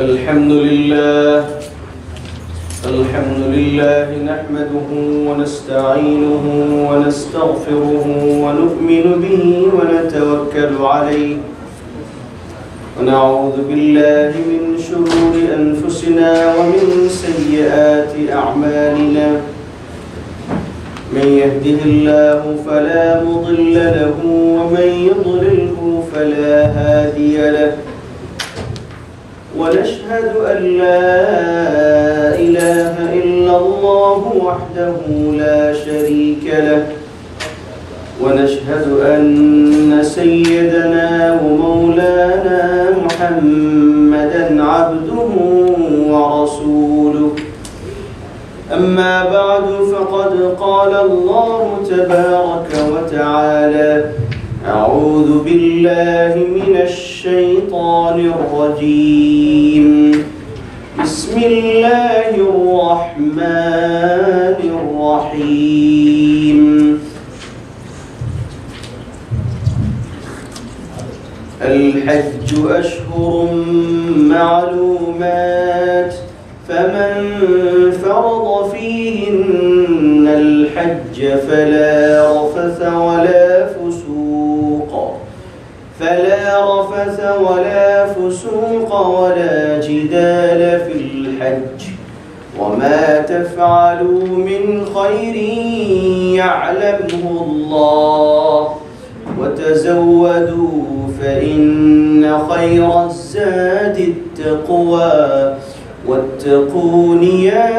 الحمد لله نحمده ونستعينه ونستغفره ونؤمن به ونتوكل عليه ونعوذ بالله من شرور أنفسنا ومن سيئات أعمالنا من يهده الله فلا مضل له ومن يضلله فلا هادي له ونشهد أن لا إله إلا الله وحده لا شريك له ونشهد أن سيدنا ومولانا محمدا عبده ورسوله أما بعد فقد قال الله تبارك وتعالى أعوذ بالله من الشيطان الرجيم بسم الله الرحمن الرحيم الحج أشهر معلومات فمن فرض فيهن الحج فلا رفث ولا فسوق ولا جدال في الحج وما تفعلوا من خير يعلمه الله وتزودوا فإن خير الزاد التقوى واتقون يا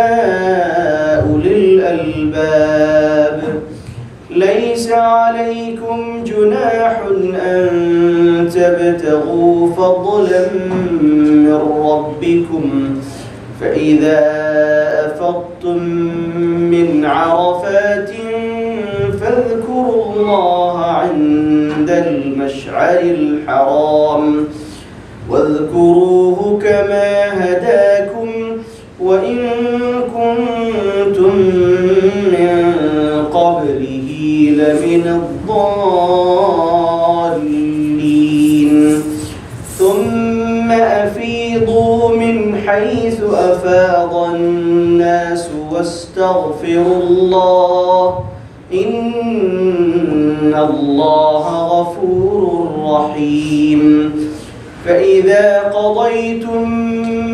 أولي الألباب ليس عليكم جناح أن تبتغوا فضلا من ربكم فإذا أفضتم من عرفات فاذكروا الله عند المشعر الحرام واذكروه كما هداكم وإن كنتم من قبله لمن الضالين ثم أفيضوا من حيث أفاض الناس واستغفروا الله إن الله غفور رحيم فإذا قضيتم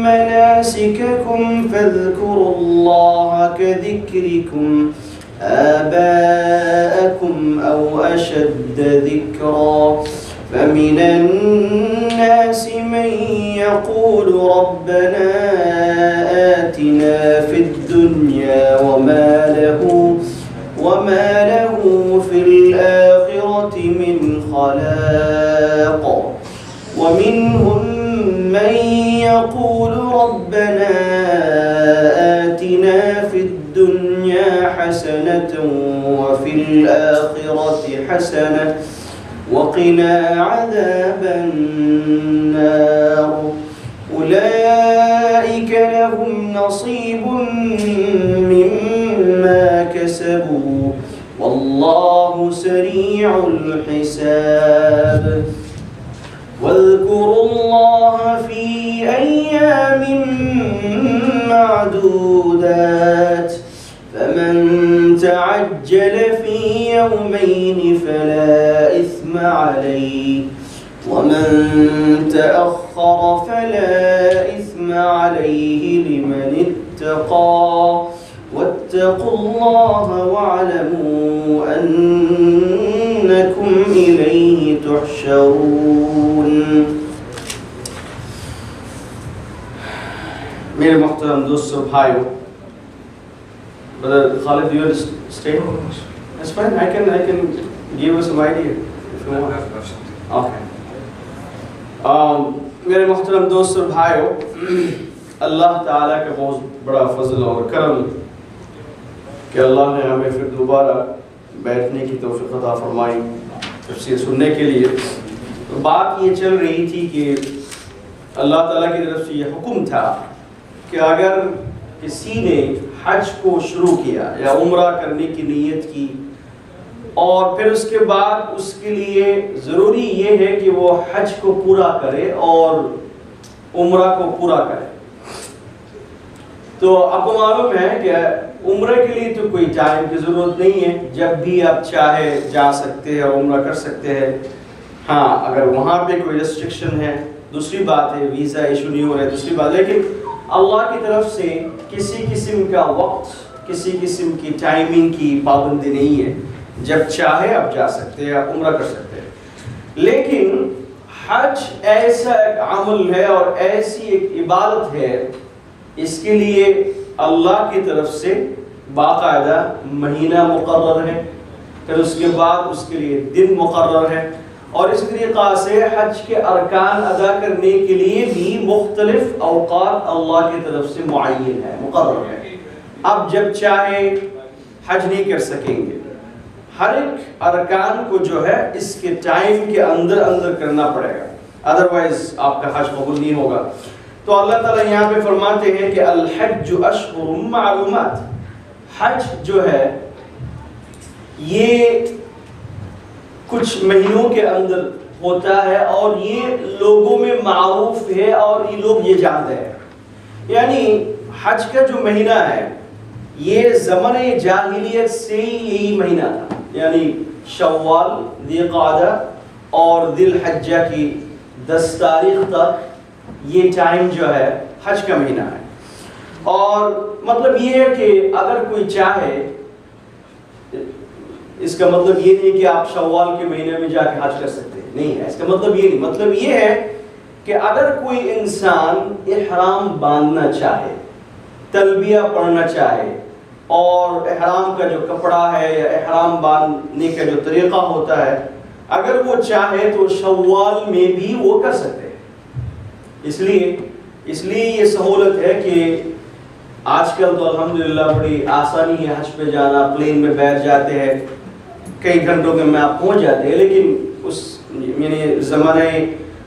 مناسككم فاذكروا الله كذكركم آباءكم أو أشد ذكرا فمن الناس من يقول ربنا آتنا في الدنيا وما له في الآخرة من خلاق ومنهم من يقول ربنا آتنا في الدنيا حسنة وفي الآخرة حسنة وقنا عذاب النار أولئك لهم نصيب مما كسبوا والله سريع الحساب واذكروا الله في أيام معدودات فمن تعجل في يومين فلا إثم عليه ومن تأخر فلا إثم عليه لمن اتقى واتقوا الله واعلموا أنكم إليه تحشرون. میرے محترم دوستو بھائیو، Brother Khalid, do you want to stay? That's fine. I can give you some idea if you want. Okay. میرے محترم دوستو بھائیو، اللہ تعالیٰ کا بہت بڑا فضل اور کرم کہ اللہ نے ہمیں پھر دوبارہ بیٹھنے کی توفیق عطا فرمائی تفسیر سننے کے لیے. بات یہ چل رہی تھی کہ اللہ تعالیٰ کی طرف سے یہ حکم تھا کہ اگر کسی نے حج کو شروع کیا یا عمرہ کرنے کی نیت کی اور پھر اس کے بعد اس کے لیے ضروری یہ ہے کہ وہ حج کو پورا کرے اور عمرہ کو پورا کرے۔ تو آپ کو معلوم ہے کہ عمرہ کے لیے تو کوئی ٹائم کی ضرورت نہیں ہے، جب بھی آپ چاہے جا سکتے ہیں اور عمرہ کر سکتے ہیں۔ ہاں اگر وہاں پہ کوئی ریسٹرکشن ہے دوسری بات ہے، ویزا ایشو نہیں ہو رہا ہے دوسری بات، لیکن اللہ کی طرف سے کسی قسم کا وقت، کسی قسم کی ٹائمنگ کی پابندی نہیں ہے، جب چاہے آپ جا سکتے ہیں، آپ عمرہ کر سکتے ہیں۔ لیکن حج ایسا ایک عمل ہے اور ایسی ایک عبادت ہے، اس کے لیے اللہ کی طرف سے باقاعدہ مہینہ مقرر ہے، پھر اس کے بعد اس کے لیے دن مقرر ہے، اور اس طریقہ سے حج کے ارکان ادا کرنے کے لیے بھی مختلف اوقات اللہ کی طرف سے معین ہے، مقرر ہے۔ اب جب چاہے حج نہیں کر سکیں گے، ہر ایک ارکان کو جو ہے اس کے ٹائم کے اندر کرنا پڑے گا، ادروائز آپ کا حج قبول نہیں ہوگا۔ تو اللہ تعالیٰ یہاں پہ فرماتے ہیں کہ الحج اشہر معلومات، حج جو ہے یہ کچھ مہینوں کے اندر ہوتا ہے اور یہ لوگوں میں معروف ہے اور یہ لوگ یہ جانتے ہیں۔ یعنی حج کا جو مہینہ ہے یہ زمانۂ جاہلیت سے یہی مہینہ تھا، یعنی شوال، ذی قعدہ اور ذی الحجہ کی 10 تاریخ تک یہ ٹائم جو ہے حج کا مہینہ ہے۔ اور مطلب یہ ہے کہ اگر کوئی چاہے، اس کا مطلب یہ نہیں کہ آپ شوال کے مہینے میں جا کے حج کر سکتے ہیں، نہیں ہے اس کا مطلب یہ نہیں، مطلب یہ ہے کہ اگر کوئی انسان احرام باندھنا چاہے، تلبیہ پڑھنا چاہے، اور احرام کا جو کپڑا ہے یا احرام باندھنے کا جو طریقہ ہوتا ہے اگر وہ چاہے تو شوال میں بھی وہ کر سکتے ہیں۔ اس لیے یہ سہولت ہے کہ آج کل تو الحمدللہ بڑی آسانی ہے حج پہ جانا، پلین میں بیٹھ جاتے ہیں، کئی گھنٹوں میں آپ پہنچ جاتے ہیں، لیکن اس یعنی زمانہ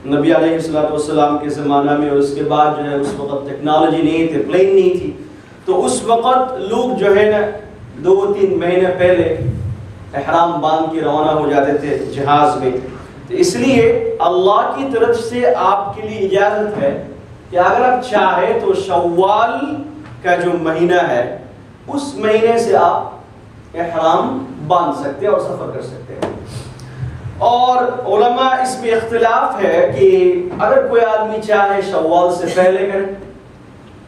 نبی علیہ السلام کے زمانہ میں اور اس کے بعد جو ہے اس وقت ٹیکنالوجی نہیں تھی، پلین نہیں تھی، تو اس وقت لوگ جو ہے نا 2-3 مہینے پہلے احرام باندھ کے روانہ ہو جاتے تھے جہاز میں۔ تو اس لیے اللہ کی طرف سے آپ کے لیے اجازت ہے کہ اگر آپ چاہیں تو شوال کا جو مہینہ ہے اس مہینے سے آپ احرام باندھ سکتے ہیں اور سفر کر سکتے ہیں۔ اور علماء اس میں اختلاف ہے کہ اگر کوئی آدمی چاہے شوال سے پہلے کرے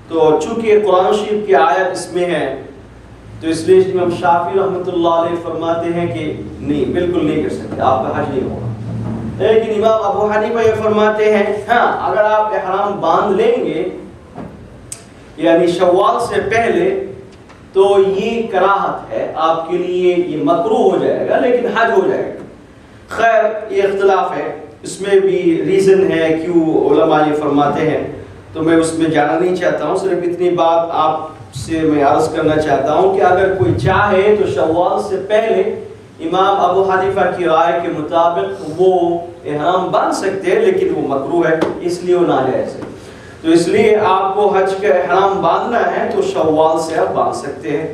تو چونکہ قرآن شریف کی آیت اس میں ہے تو اس لیے امام شافعی رحمۃ اللہ علیہ فرماتے ہیں کہ نہیں، بالکل نہیں کر سکتے، آپ کا حج نہیں ہوگا۔ لیکن امام ابو حنیفہ یہ فرماتے ہیں ہاں اگر آپ احرام باندھ لیں گے یعنی شوال سے پہلے تو یہ کراہت ہے آپ کے لیے، یہ مکروہ ہو جائے گا لیکن حج ہو جائے گا۔ خیر یہ اختلاف ہے، اس میں بھی ریزن ہے کیوں علماء یہ فرماتے ہیں، تو میں اس میں جانا نہیں چاہتا ہوں، صرف اتنی بات آپ سے میں عرض کرنا چاہتا ہوں کہ اگر کوئی چاہے تو شوال سے پہلے امام ابو حنیفہ کی رائے کے مطابق وہ احرام باندھ سکتے ہیں، لیکن وہ مکروہ ہے، اس لیے وہ ناجائز ہے۔ تو اس لیے آپ کو حج کا احرام باندھنا ہے تو شوال سے آپ باندھ سکتے ہیں۔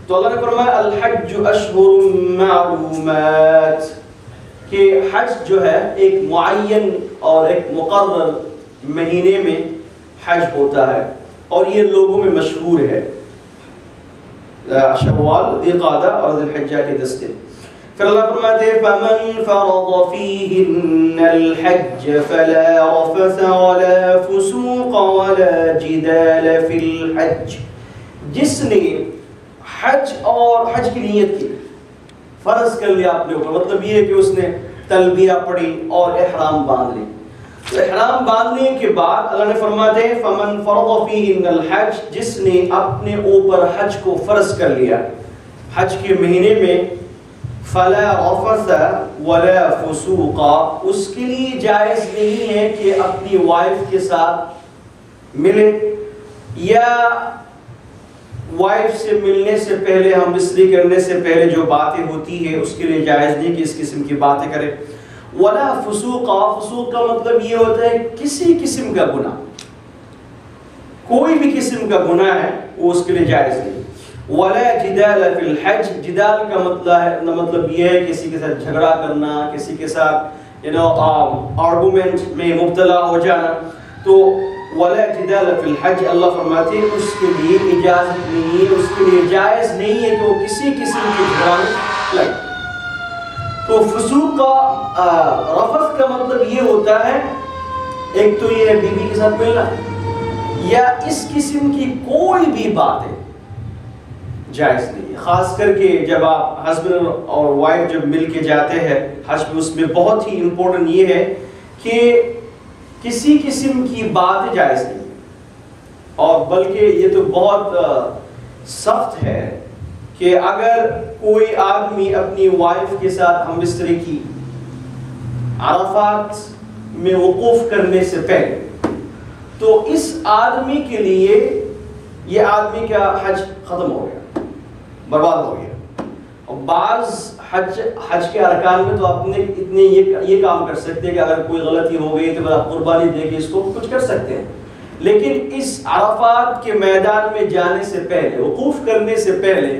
تو اللہ نے فرمایا الحج اشہر معلومات، کہ حج جو ہے ایک معین اور ایک مقرر مہینے میں حج ہوتا ہے اور یہ لوگوں میں مشہور ہے، شوال، ذی قعدہ اور ذی الحجہ کے 10 دن۔ پھر اللہ فرماتے ہیں فَمَن فَرَضَ فِيهِنَّ الْحَجَّ فَلَا رَفَثَ وَلَا فُسُوقَ وَلَا جِدَالَ فِي الْحَجِّ، جس نے حج اور حج کی نیت کی، فرض کر لیا اپنے اوپر، مطلب یہ ہے کہ اس نے تلبیہ پڑھی اور احرام باندھ لی، تو احرام باندھنے کے بعد اللہ نے فرماتے ہیں فَمَن فَرَضَ فِيهِنَّ الْحَجَّ، جس نے اپنے اوپر حج کو فرض کر لیا حج کے مہینے میں، فَلَا رَفَثَ وَلَا فُسُوقَ، اس کے لیے جائز نہیں ہے کہ اپنی وائف کے ساتھ ملے، یا وائف سے ملنے سے پہلے، ہم بستری کرنے سے پہلے جو باتیں ہوتی ہیں اس کے لیے جائز نہیں کہ اس قسم کی باتیں کرے۔ وَلَا فُسُوقَ، فسوق کا مطلب یہ ہوتا ہے کسی قسم کا گناہ، کوئی بھی قسم کا گناہ ہے وہ اس کے لیے جائز نہیں۔ وَلَا جِدَالَ فِي الْحَجِّ، جدال کا مطلب یہ ہے کسی کے ساتھ جھگڑا کرنا، کسی کے ساتھ آرگومنٹ میں مبتلا ہو جانا۔ تو وَلَا جِدَالَ فِي الْحَجِّ، اللہ فرماتے ہیں اس کے لیے اجازت نہیں ہے، اس کے لیے جائز نہیں ہے کہ وہ کسی قسم کے جھگڑا میں لگے۔ تو فسوق کا رفث کا مطلب یہ ہوتا ہے، ایک تو یہ بیوی کے ساتھ ملنا یا اس قسم کی کوئی بھی باتیں جائز نہیں ہے۔ خاص کر کے جب آپ ہسبینڈ اور وائف جب مل کے جاتے ہیں حج میں، اس میں بہت ہی امپورٹنٹ یہ ہے کہ کسی قسم کی بات جائز نہیں ہے، اور بلکہ یہ تو بہت سخت ہے کہ اگر کوئی آدمی اپنی وائف کے ساتھ ہم بستری کی عرفات میں وقوف کرنے سے پہلے، تو اس آدمی کے لیے یہ آدمی کا حج ختم ہو گیا، برباد ہو گیا۔ اور بعض حج کے ارکان میں تو اپنے اتنے یہ کام کر سکتے ہیں کہ اگر کوئی غلطی ہو گئی تو قربانی دے کے اس کو کچھ کر سکتے ہیں، لیکن اس عرفات کے میدان میں جانے سے پہلے، وقوف کرنے سے پہلے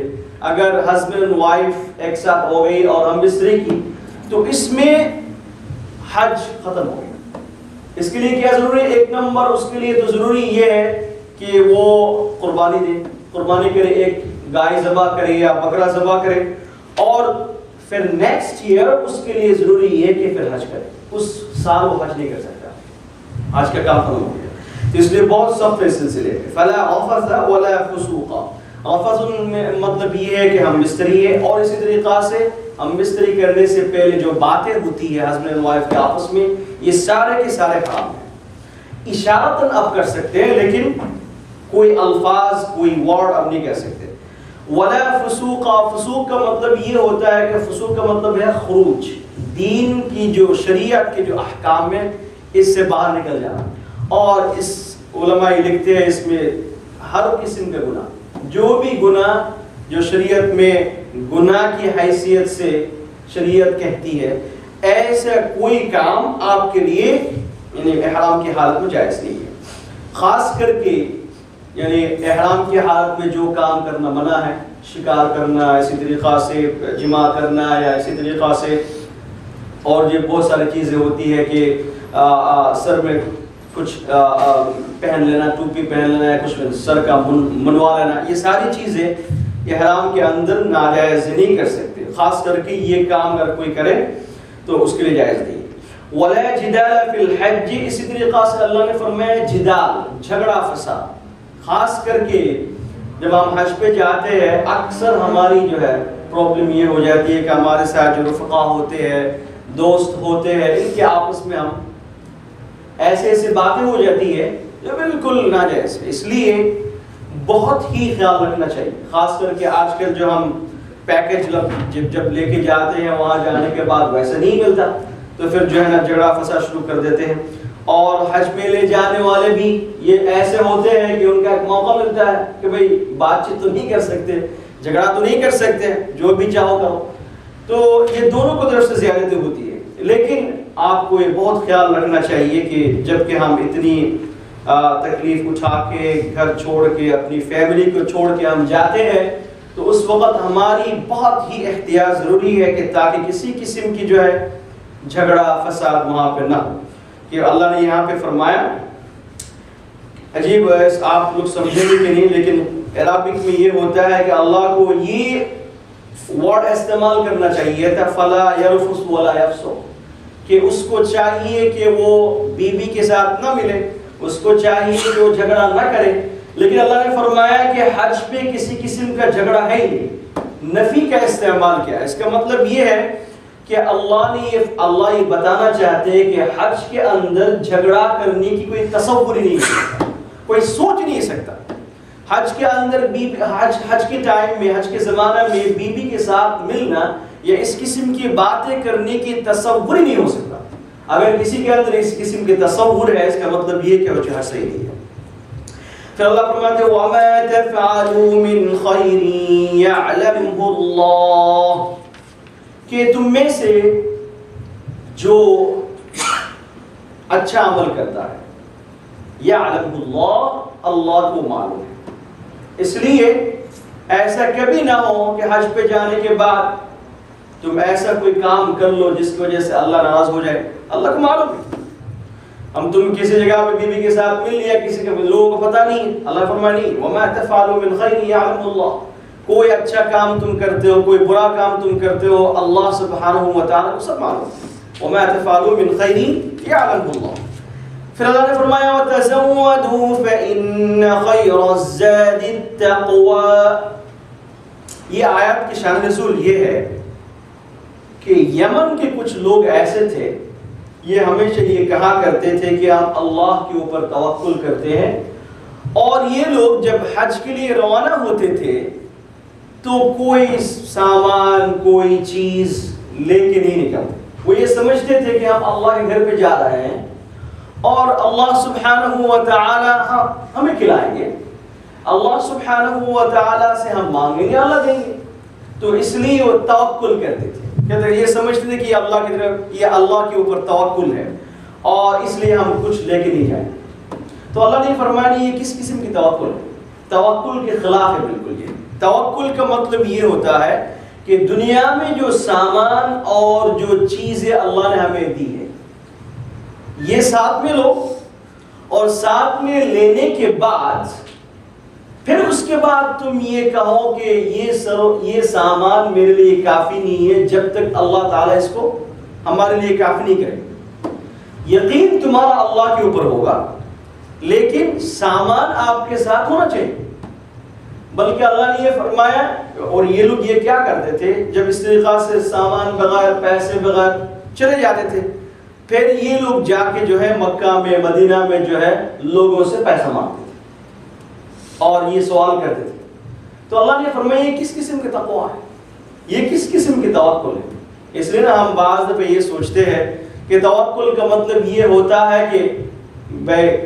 اگر ہسبینڈ وائف ایک ساتھ ہو گئی اور ہم بستری کی، تو اس میں حج ختم ہو گیا۔ اس کے لیے کیا ضروری ہے؟ ایک نمبر اس کے لیے تو ضروری یہ ہے کہ وہ قربانی دے، قربانی کرے، ایک گائے ذبح کرے یا بکرا ذبح کرے، اور پھر نیکسٹ ایئر اس کے لیے ضروری ہے کہ پھر حج کرے۔ اس سال وہ حج نہیں کر سکتا، حج کا کام ختم ہو گیا۔ تو اس لیے بہت سخت ہے اس سلسلے میں۔ فلا رفث ولا فسوق، رفث میں مطلب یہ ہے کہ ہم بستری ہے، اور اسی طریقہ سے ہم بستری کرنے سے پہلے جو باتیں ہوتی ہے ہسبینڈ اینڈ وائف کے آپس میں، یہ سارے کے سارے حرام ہیں۔ اشارتاً آپ کر سکتے ہیں لیکن کوئی الفاظ، کوئی ورڈ آپ نہیں کہہ سکتے۔ ولا فسوق، فسوق کا مطلب یہ ہوتا ہے کہ فسوق کا مطلب ہے خروج، دین کی جو شریعت کے جو احکام ہیں اس سے باہر نکل جانا۔ اور اس علماء لکھتے ہیں اس میں ہر قسم کا گناہ، جو بھی گناہ جو شریعت میں گناہ کی حیثیت سے شریعت کہتی ہے، ایسا کوئی کام آپ کے لیے یعنی احرام کی حالت میں جائز نہیں ہے۔ خاص کر کے یعنی احرام کی حالت میں جو کام کرنا منع ہے، شکار کرنا، اسی طریقہ سے جماع کرنا، یا اسی طریقہ سے اور یہ بہت ساری چیزیں ہوتی ہے کہ سر میں کچھ پہن لینا، ٹوپی پہن لینا، یا کچھ سر کا منوا لینا، یہ ساری چیزیں احرام کے اندر ناجائز نہیں کر سکتے۔ خاص کر کے یہ کام اگر کوئی کرے تو اس کے لیے جائز نہیں۔ وَلَا جِدَالَ فِي الْحَجِّ، اسی طریقہ سے اللہ نے فرمایا جدال، جھگڑا فساد۔ خاص کر کے جب ہم حج پہ جاتے ہیں اکثر ہماری جو ہے پرابلم یہ ہو جاتی ہے کہ ہمارے ساتھ جو رفقا ہوتے ہیں، دوست ہوتے ہیں، ان کے آپس میں ہم ایسے باتیں ہو جاتی ہے جو بالکل ناجائز ہے۔ اس لیے بہت ہی خیال رکھنا چاہیے، خاص کر کے آج کل جو ہم پیکج جب لے کے جاتے ہیں وہاں جانے کے بعد ویسا نہیں ملتا، تو پھر جو ہے نا جھگڑا فساد شروع کر دیتے ہیں۔ اور حج پہ لے جانے والے بھی یہ ایسے ہوتے ہیں کہ ان کا ایک موقع ملتا ہے کہ بھئی بات چیت تو نہیں کر سکتے، جھگڑا تو نہیں کر سکتے، جو بھی چاہو کرو، تو یہ دونوں کو طرف سے زیادتی ہوتی ہے۔ لیکن آپ کو یہ بہت خیال رکھنا چاہیے کہ جب کہ ہم اتنی تکلیف اٹھا کے گھر چھوڑ کے اپنی فیملی کو چھوڑ کے ہم جاتے ہیں، تو اس وقت ہماری بہت ہی احتیاط ضروری ہے کہ تاکہ کسی قسم کی جو ہے جھگڑا فساد وہاں پہ نہ ہو۔ کہ اللہ نے یہاں پہ فرمایا، عجیب ہے آپ لوگ سمجھیں گے کہ نہیں، لیکن عربک میں یہ ہوتا ہے کہ اللہ کو یہ ورڈ استعمال کرنا چاہیے تھا، فلا یرفث ولا یفسق، کہ اس کو چاہیے کہ وہ بیوی کے ساتھ نہ ملے، اس کو چاہیے کہ وہ جھگڑا نہ کرے، لیکن اللہ نے فرمایا کہ حج پہ کسی قسم کا جھگڑا ہے ہی نہیں، نفی کا استعمال کیا۔ اس کا مطلب یہ ہے کہ اللہ یہ بتانا چاہتے ہیں کہ حج کے اندر جھگڑا کرنے کی کوئی تصور ہی نہیں سکتا، کوئی سوچ نہیں سکتا۔ حج کے اندر حج کے ٹائم میں، حج کے زمانہ میں بیوی کے ساتھ ملنا یا اس قسم کی باتیں کرنے کی تصور ہی نہیں ہو سکتا۔ اگر کسی کے اندر اس قسم کے تصور ہے، اس کا مطلب یہ کہ وہ جہاں صحیح نہیں ہے۔ پھر اللہ فرماتے ہیں وَمَا تَفْعَلُوا مِنْ خَيْرٍ يَعْلَمْهُ اللَّهُ، کہ تم میں سے جو اچھا عمل کرتا ہے، یعلمہ اللہ، اللہ کو معلوم ہے۔ اس لیے ایسا کبھی نہ ہو کہ حج پہ جانے کے بعد تم ایسا کوئی کام کر لو جس کی وجہ سے اللہ ناراض ہو جائے، اللہ کو معلوم ہے۔ ہم تم کسی جگہ پہ بیوی کے ساتھ مل لیا، کسی کے لوگوں کو پتہ نہیں، اللہ فرمایا نہیں، وما تفعلوا من خیر یعلم اللہ، کوئی اچھا کام تم کرتے ہو، کوئی برا کام تم کرتے ہو، اللہ سبحانہ و تعالیٰ کو سب معلوم، وما تفعلوا من خیر یعلم اللہ۔ پھر اللہ نے فرمایا وتزودوا فإن خیر الزاد التقوى۔ یہ آیات کی شان رسول یہ ہے کہ یمن کے کچھ لوگ ایسے تھے، یہ ہمیشہ یہ کہا کرتے تھے کہ ہم اللہ کے اوپر توکل کرتے ہیں، اور یہ لوگ جب حج کے لیے روانہ ہوتے تھے تو کوئی سامان کوئی چیز لے کے نہیں نکلتے، وہ یہ سمجھتے تھے کہ ہم اللہ کے گھر پہ جا رہے ہیں اور اللہ سبحانہ و تعالی ہمیں کھلائیں گے، اللہ سبحانہ و تعالی سے ہم مانگیں گے، اللہ دیں گے، تو اس لیے وہ توکل کرتے تھے، کہتے یہ سمجھتے تھے کہ یہ اللہ کی طرف، یہ اللہ کے اوپر توکل ہے اور اس لیے ہم کچھ لے کے نہیں جائیں۔ تو اللہ نے فرمایا یہ کس قسم کی توکل ہے؟ توکل کے خلاف ہے بالکل۔ یہ توکل کا مطلب یہ ہوتا ہے کہ دنیا میں جو سامان اور جو چیزیں اللہ نے ہمیں دی ہے یہ ساتھ میں لو، اور ساتھ میں لینے کے بعد پھر اس کے بعد تم یہ کہو کہ یہ سامان میرے لیے کافی نہیں ہے جب تک اللہ تعالیٰ اس کو ہمارے لیے کافی نہیں کرے۔ یقین تمہارا اللہ کے اوپر ہوگا لیکن سامان آپ کے ساتھ ہونا چاہیے۔ بلکہ اللہ نے یہ فرمایا، اور یہ لوگ یہ کیا کرتے تھے جب اس طریقہ سے سامان بغیر پیسے بغیر چلے جاتے تھے، پھر یہ لوگ جا کے جو ہے مکہ میں مدینہ میں جو ہے لوگوں سے پیسہ مانگتے تھے اور یہ سوال کرتے تھے۔ تو اللہ نے فرمایا یہ کس قسم کا تقویٰ ہے، یہ کس قسم کی توکل ہے؟ اس لیے نا ہم بعض دفعہ یہ سوچتے ہیں کہ توکل کا مطلب یہ ہوتا ہے کہ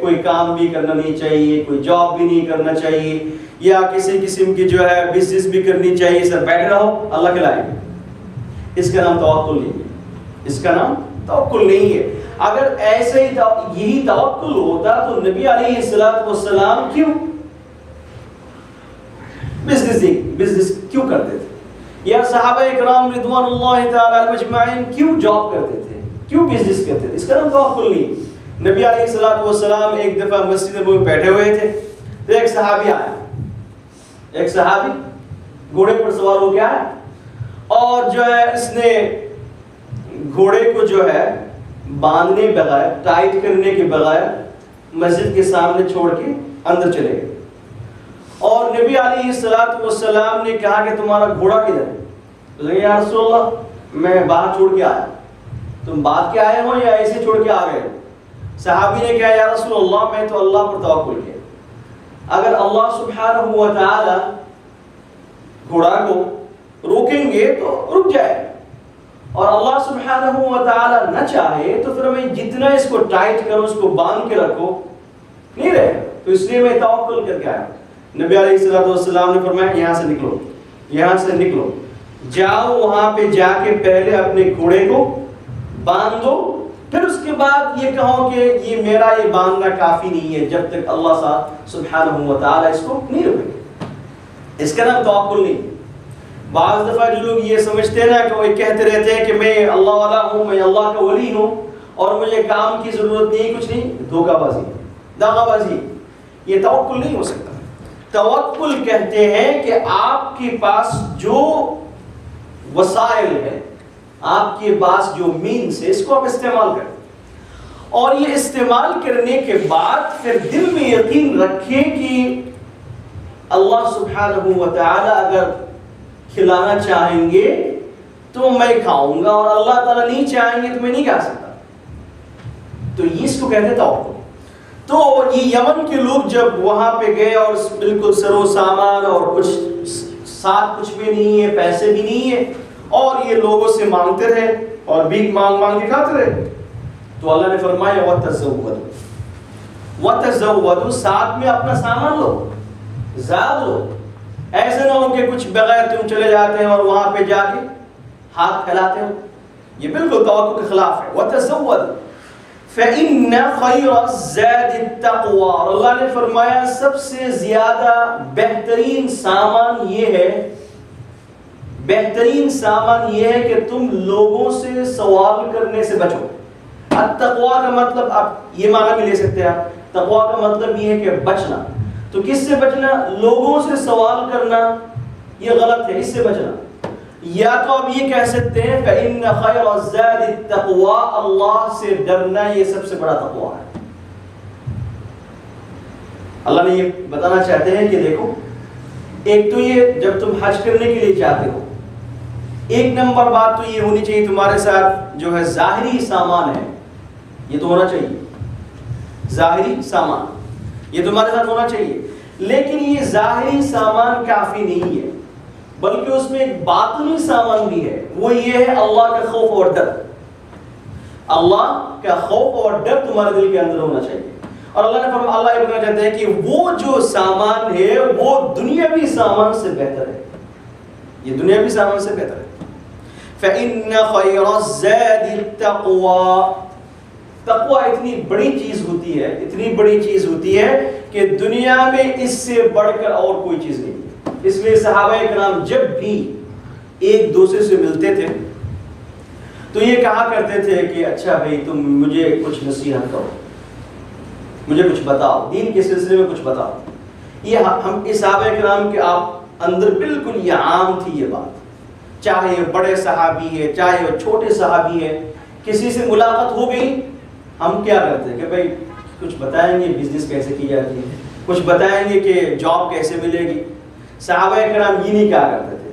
کوئی کام بھی کرنا نہیں چاہیے، کوئی جاب بھی نہیں کرنا چاہیے، یا کسی قسم کی جو ہے بزنس بھی کرنی چاہیے، سر بیٹھ رہو اللہ کھلائے گا۔ اس کا نام توکل نہیں ہے، اس کا نام توکل نہیں ہے۔ اگر ایسے ہی یہی توکل ہوتا تو نبی علیہ السلام کیوں بزنس کیوں کرتے تھے، یا صحابہ اکرام رضوان اللہ تعالی علیہم اجمعین کیوں جاب کرتے تھے، کیوں بزنس کرتے تھے؟ اس کا نام توکل نہیں۔ نبی علیہ السلام ایک دفعہ مسجد میں بیٹھے ہوئے تھے تو ایک صحابی آیا، ایک صحابی گھوڑے پر سوار ہو گیا ہے، اور جو ہے اس نے گھوڑے کو جو ہے باندھنے بغیر، ٹائٹ کرنے کے بغیر مسجد کے سامنے چھوڑ کے اندر چلے گئے، اور نبی علیہ السلام نے کہا کہ تمہارا گھوڑا کدھر ہے؟ یا رسول اللہ میں باہر چھوڑ کے آیا۔ تم بات کے آئے ہو یا ایسے چھوڑ کے آ گئے ہو؟ صحابی نے کہا یا رسول اللہ میں تو اللہ پر توکل کیا، اگر اللہ سبحانہ و تعالی گھوڑا کو روکیں گے تو رک جائے، اور اللہ سبحانہ و تعالی نہ چاہے تو پھر میں جتنا اس کو ٹائٹ کرو، اس کو باندھ کے رکھو، نہیں رہے، تو اس لیے میں توکل کر کے آیا۔ نبی علیہ السلام نے فرمایا یہاں سے نکلو، یہاں سے نکلو، جاؤ وہاں پہ جا کے پہلے اپنے گھوڑے کو باندھ دو، پھر اس کے بعد یہ کہو کہ یہ میرا یہ باندھنا کافی نہیں ہے جب تک اللہ سبحانہ و تعالی اس کو نہیں روکے گا۔ اس کا نام توکل نہیں۔ بعض دفعہ جو لوگ یہ سمجھتے ہیں نا کہ وہ کہتے رہتے ہیں کہ میں اللہ والا ہوں، میں اللہ کا ولی ہوں اور مجھے کام کی ضرورت نہیں، کچھ نہیں، دھوکہ بازی، دغا بازی، یہ توکل نہیں ہو سکتا۔ توکل کہتے ہیں کہ آپ کے پاس جو وسائل ہے، آپ کے پاس جو مینس ہے، اس کو آپ استعمال کریں، اور یہ استعمال کرنے کے بعد پھر دل میں یقین رکھیں کہ اللہ سبحانہ و تعالی اگر کھلانا چاہیں گے تو میں کھاؤں گا، اور اللہ تعالیٰ نہیں چاہیں گے تو میں نہیں کھا سکتا۔ تو اس کو کہتے ہیں توکل۔ تو یہ یمن کے لوگ جب وہاں پہ گئے اور بالکل سر و سامان اور کچھ ساتھ کچھ بھی نہیں ہے، پیسے بھی نہیں ہے، اور یہ لوگوں سے مانگتے رہے اور بھیک مانگ مانگ کے کھاتے رہے، تو اللہ نے فرمایا وَتَزَوَّدُوا، وَتَزَوَّدُوا، ساتھ میں اپنا سامان لو، زاد لو، ایسے نہ ہو کہ کچھ بغیر تم چلے جاتے ہیں اور وہاں پہ جا کے ہاتھ پھیلاتے ہو، یہ بالکل توکل کے خلاف ہے۔ وَتَزَوَّدُوا فَإِنَّ خَيْرَ الزَّادِ التَّقْوَىٰ، اور اللہ نے فرمایا سب سے زیادہ بہترین سامان یہ ہے، بہترین سامان یہ ہے کہ تم لوگوں سے سوال کرنے سے بچو۔ التقوی کا مطلب آپ یہ معنی بھی لے سکتے ہیں، آپ تقوی کا مطلب یہ ہے کہ بچنا. تو کس سے بچنا؟ لوگوں سے سوال کرنا یہ غلط ہے، اس سے بچنا. یا تو آپ یہ کہہ سکتے ہیں فَإِنَّ خَيْرَ الزَّادِ التَّقْوَىٰ، اللہ سے ڈرنا یہ سب سے بڑا تقویٰ ہے. اللہ نے یہ بتانا چاہتے ہیں کہ دیکھو، ایک تو یہ جب تم حج کرنے کے لیے جاتے ہو، ایک نمبر بات تو یہ ہونی چاہیے تمہارے ساتھ جو ہے ظاہری سامان ہے، یہ تو ہونا چاہیے. ظاہری سامان یہ تمہارے ساتھ ہونا چاہیے. لیکن یہ ظاہری سامان کافی نہیں ہے، بلکہ اس میں ایک باطنی سامان بھی ہے. وہ یہ ہے اللہ کا خوف اور ڈر. اللہ کا خوف اور ڈر تمہارے دل کے اندر ہونا چاہیے. اور اللہ نے فرمایا، اللہ یہ بتانا چاہتے ہیں کہ وہ جو سامان ہے وہ دنیاوی سامان سے بہتر ہے. یہ دنیاوی سامان سے بہتر ہے. فَإِنَّ خَيْرَ الزَّادِ التَّقْوَىٰ، تقویٰ اتنی بڑی چیز ہوتی ہے، اتنی بڑی چیز ہوتی ہے کہ دنیا میں اس سے بڑھ کر اور کوئی چیز نہیں. اس لیے صحابہ کرام جب بھی ایک دوسرے سے ملتے تھے تو یہ کہا کرتے تھے کہ اچھا بھائی تم مجھے کچھ نصیحت کرو، مجھے کچھ بتاؤ، دین کے سلسلے میں کچھ بتاؤ. یہ ہم صحابہ کرام کے آپ اندر بالکل یہ عام تھی یہ بات. چاہے یہ بڑے صحابی ہے، چاہے وہ چھوٹے صحابی ہے، کسی سے ملاقات ہو گئی، ہم کیا کرتے ہیں کہ بھائی کچھ بتائیں گے بزنس کیسے کی جاتی ہے، کچھ بتائیں گے کہ جاب کیسے ملے گی. صحابہ کرام یہ نہیں کہا کرتے تھے.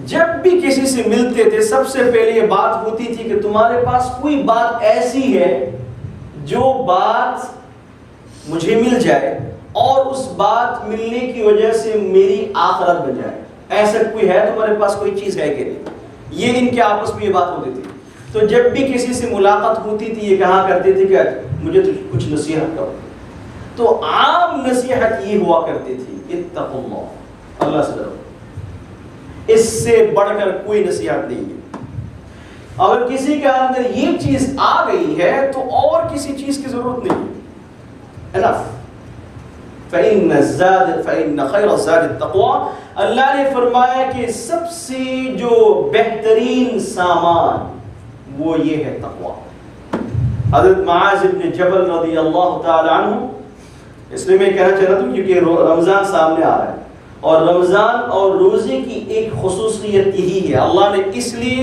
جب بھی کسی سے ملتے تھے سب سے پہلے یہ بات ہوتی تھی کہ تمہارے پاس کوئی بات ایسی ہے جو بات مجھے مل جائے اور اس بات ملنے کی وجہ سے میری آخرت بن جائے. ایسا کوئی ہے تمہارے پاس، کوئی چیز ہے کہ نہیں؟ یہ ان کے آپس میں یہ بات ہوتی تھی. تو جب بھی کسی سے ملاقات ہوتی تھی یہ کہا کرتے تھے کہ مجھے تو کچھ نصیحت کرو. تو عام نصیحت یہ ہوا کرتی تھی اتقوا اللہ، اللہ سے ڈرو. اس سے بڑھ کر کوئی نصیحت نہیں ہے. اگر کسی کے اندر یہ چیز آ گئی ہے تو اور کسی چیز کی ضرورت نہیں ہے. enough. فَإِنَّ خَيْرَ الزَّادِ التَّقْوَىٰ، اللہ نے فرمایا کہ سب سے جو بہترین سامان وہ یہ ہے تقویٰ. حضرت معاذ بن جبل رضی اللہ تعالی عنہ، اس لیے میں کہنا چاہ رہا ہوں کیونکہ رمضان سامنے آ رہا ہے اور رمضان اور روزے کی ایک خصوصیت یہی ہے، اللہ نے اس لیے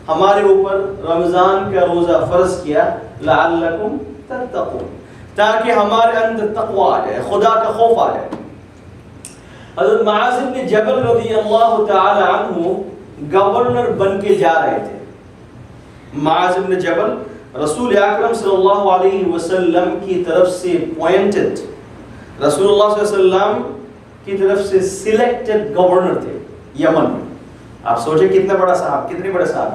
ہمارے اوپر رمضان کا روزہ فرض کیا لعلکم تتقون، تاکہ ہمارے اندر تقویٰ آ جائے، خدا کا خوف آ جائے. حضرت معاذ بن جبل رضی اللہ تعالی عنہ گورنر بن کے جا رہے تھے. معاذ بن جبل رسول اکرم صلی اللہ علیہ وسلم کی طرف سے اپوائنٹڈ، رسول اللہ صلی اللہ علیہ وسلم کی طرف سے سلیکٹڈ گورنر تھے یمن میں. آپ سوچیں کتنا بڑا صاحب، کتنے بڑے صاحب.